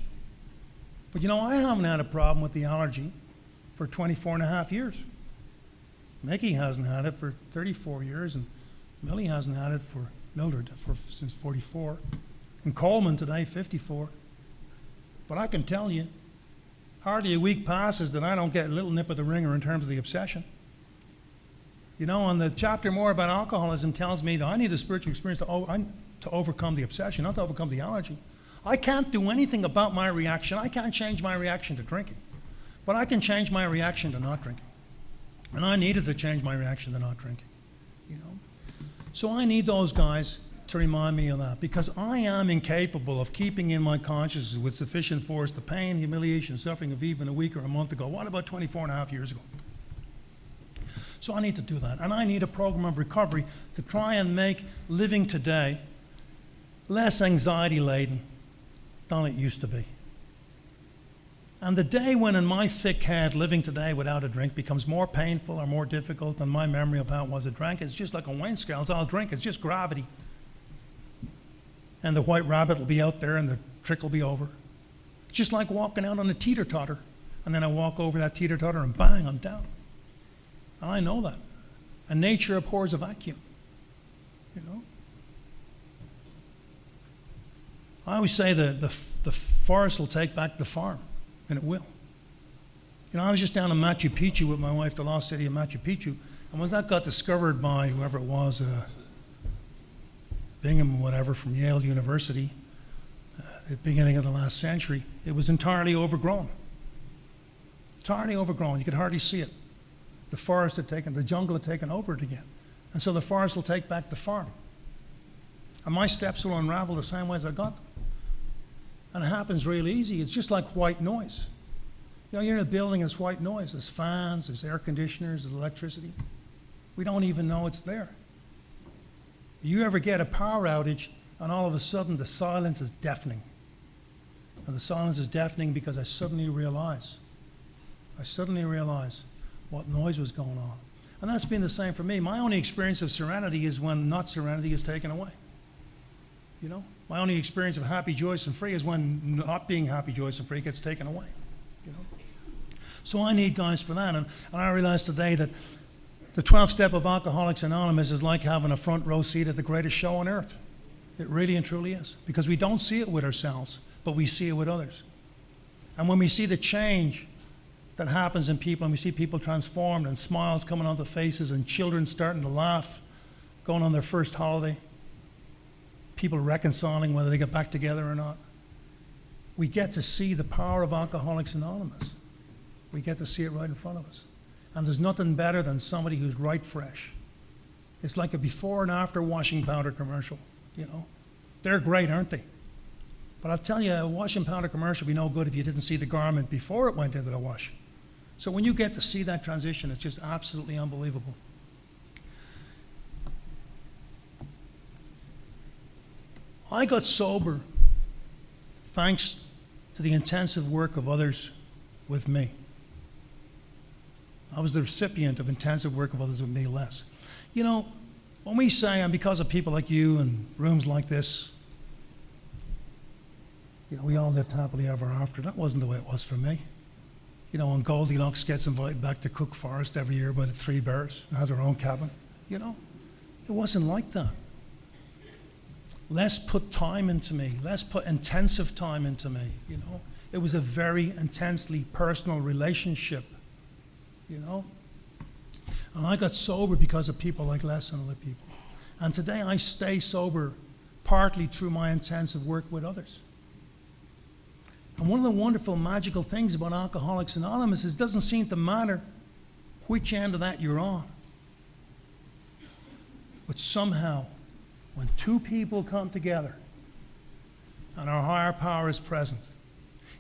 But I haven't had a problem with the allergy for 24 and a half years. Mickey hasn't had it for 34 years, and Millie hasn't had it since 44. And Coleman today, 54. But I can tell you, hardly a week passes that I don't get a little nip of the ringer in terms of the obsession. And the chapter more about alcoholism tells me that I need a spiritual experience to overcome the obsession, not to overcome the allergy. I can't do anything about my reaction. I can't change my reaction to drinking. But I can change my reaction to not drinking. And I needed to change my reaction to not drinking. So I need those guys to remind me of that, because I am incapable of keeping in my consciousness with sufficient force the pain, humiliation, suffering of even a week or a month ago. What about 24 and a half years ago? So I need to do that. And I need a program of recovery to try and make living today less anxiety-laden than it used to be. And the day when in my thick head living today without a drink becomes more painful or more difficult than my memory of how it was a drink, it's just like a wine scales. I'll drink, it's just gravity. And the white rabbit will be out there and the trick will be over. It's just like walking out on a teeter-totter. And then I walk over that teeter-totter and bang, I'm down. And I know that. And nature abhors a vacuum. I always say the forest will take back the farm, and it will. I was just down in Machu Picchu with my wife, the lost city of Machu Picchu, and when that got discovered by whoever it was, Bingham, whatever, from Yale University, at the beginning of the last century, it was entirely overgrown. Entirely overgrown. You could hardly see it. The forest the jungle had taken over it again. And so the forest will take back the farm. And my steps will unravel the same way as I got them. And it happens real easy. It's just like white noise. You're in a building, it's white noise. There's fans, there's air conditioners, there's electricity. We don't even know it's there. You ever get a power outage and all of a sudden the silence is deafening. And the silence is deafening because I suddenly realize what noise was going on. And that's been the same for me. My only experience of serenity is when not serenity is taken away. My only experience of happy, joyous, and free is when not being happy, joyous, and free gets taken away. So I need guys for that. And I realize today that the 12th step of Alcoholics Anonymous is like having a front row seat at the greatest show on earth. It really and truly is. Because we don't see it with ourselves, but we see it with others. And when we see the change that happens in people, and we see people transformed and smiles coming onto faces and children starting to laugh, going on their first holiday, people reconciling whether they get back together or not, we get to see the power of Alcoholics Anonymous. We get to see it right in front of us. And there's nothing better than somebody who's right fresh. It's like a before and after washing powder commercial, They're great, aren't they? But I'll tell you, a washing powder commercial would be no good if you didn't see the garment before it went into the wash. So when you get to see that transition, it's just absolutely unbelievable. I got sober thanks to the intensive work of others with me. I was the recipient of intensive work of others with me less. When we say, and because of people like you and rooms like this, we all lived happily ever after, that wasn't the way it was for me. When Goldilocks gets invited back to Cook Forest every year by the Three Bears and has her own cabin, it wasn't like that. Les put time into me. Les put intensive time into me, It was a very intensely personal relationship, And I got sober because of people like Les and other people. And today I stay sober partly through my intensive work with others. And one of the wonderful, magical things about Alcoholics Anonymous is it doesn't seem to matter which end of that you're on. But somehow, when two people come together and our higher power is present,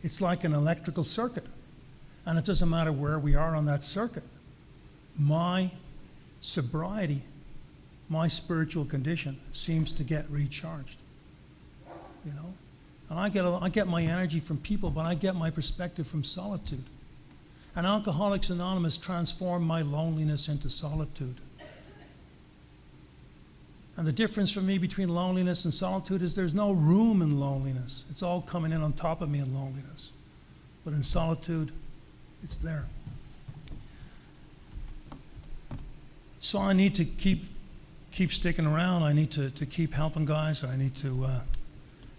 it's like an electrical circuit. And it doesn't matter where we are on that circuit. My sobriety, my spiritual condition seems to get recharged. And I get my energy from people, but I get my perspective from solitude. And Alcoholics Anonymous transformed my loneliness into solitude. And the difference for me between loneliness and solitude is there's no room in loneliness. It's all coming in on top of me in loneliness. but in solitude, it's there. So I need to keep sticking around. I need to keep helping guys. I need to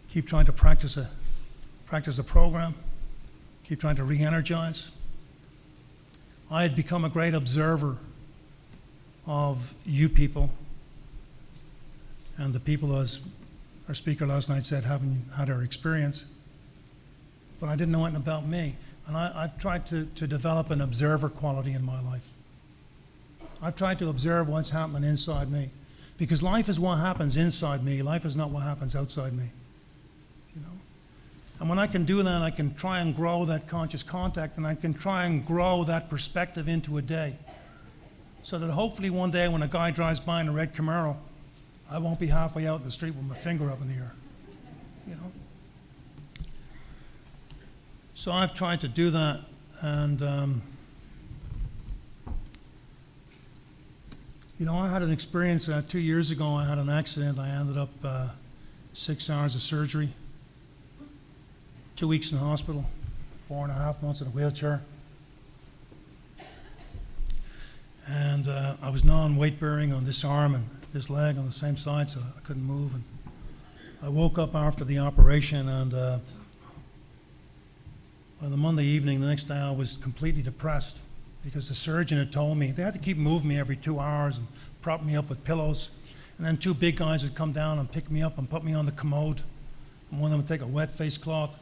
keep trying to practice a program, keep trying to re-energize. I had become a great observer of you people and the people, as our speaker last night said, haven't had our experience. But I didn't know anything about me. And I've tried to develop an observer quality in my life. I've tried to observe what's happening inside me. Because life is what happens inside me. Life is not what happens outside me. You know? And when I can do that, I can try and grow that conscious contact, and I can try and grow that perspective into a day. So that hopefully one day when a guy drives by in a red Camaro, I won't be halfway out in the street with my finger up in the air. You know? So I've tried to do that, and you know, I had an experience 2 years ago. I had an accident. I ended up 6 hours of surgery, 2 weeks in the hospital, 4.5 months in a wheelchair. And I was non-weight bearing on this arm and this leg on the same side, so I couldn't move. And I woke up after the operation, and on the Monday evening, the next day, I was completely depressed because the surgeon had told me they had to keep moving me every 2 hours and prop me up with pillows. And then 2 big guys would come down and pick me up and put me on the commode. And one of them would take a wet face cloth,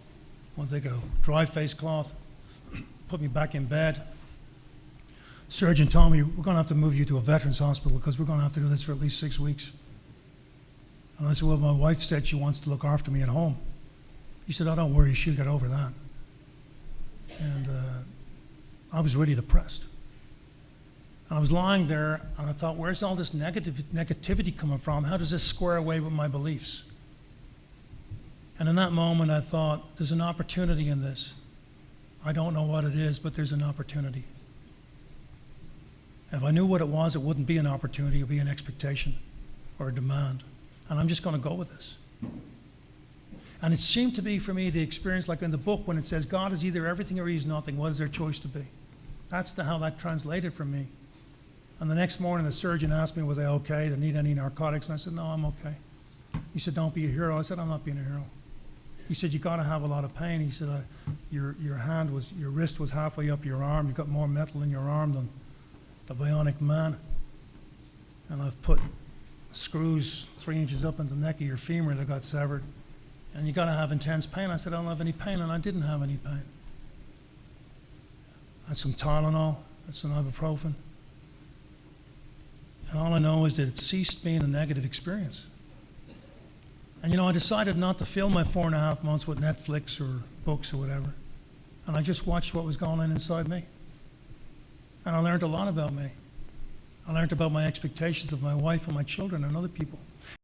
one would take a dry face cloth, put me back in bed. Surgeon told me, we're going to have to move you to a veterans hospital because we're going to have to do this for at least 6 weeks. And I said, well, my wife said she wants to look after me at home. He said, oh, don't worry, she'll get over that. And I was really depressed. And I was lying there, and I thought, where's all this negativity coming from? How does this square away with my beliefs? And in that moment, I thought, there's an opportunity in this. I don't know what it is, but there's an opportunity. And if I knew what it was, it wouldn't be an opportunity. It would be an expectation or a demand. And I'm just going to go with this. And it seemed to be, for me, the experience, like in the book, when it says God is either everything or he's nothing. What is their choice to be? That's how that translated for me. And the next morning, the surgeon asked me, was I okay? Did I need any narcotics? And I said, no, I'm okay. He said, don't be a hero. I said, I'm not being a hero. He said, you got to have a lot of pain. He said, your wrist was halfway up your arm. You got more metal in your arm than the bionic man. And I've put screws 3 inches up in the neck of your femur that got severed. And you got to have intense pain. I said, I don't have any pain, and I didn't have any pain. I had some Tylenol, I had some ibuprofen. And all I know is that it ceased being a negative experience. And you know, I decided not to fill my 4.5 months with Netflix or books or whatever. And I just watched what was going on inside me. And I learned a lot about me. I learned about my expectations of my wife and my children and other people.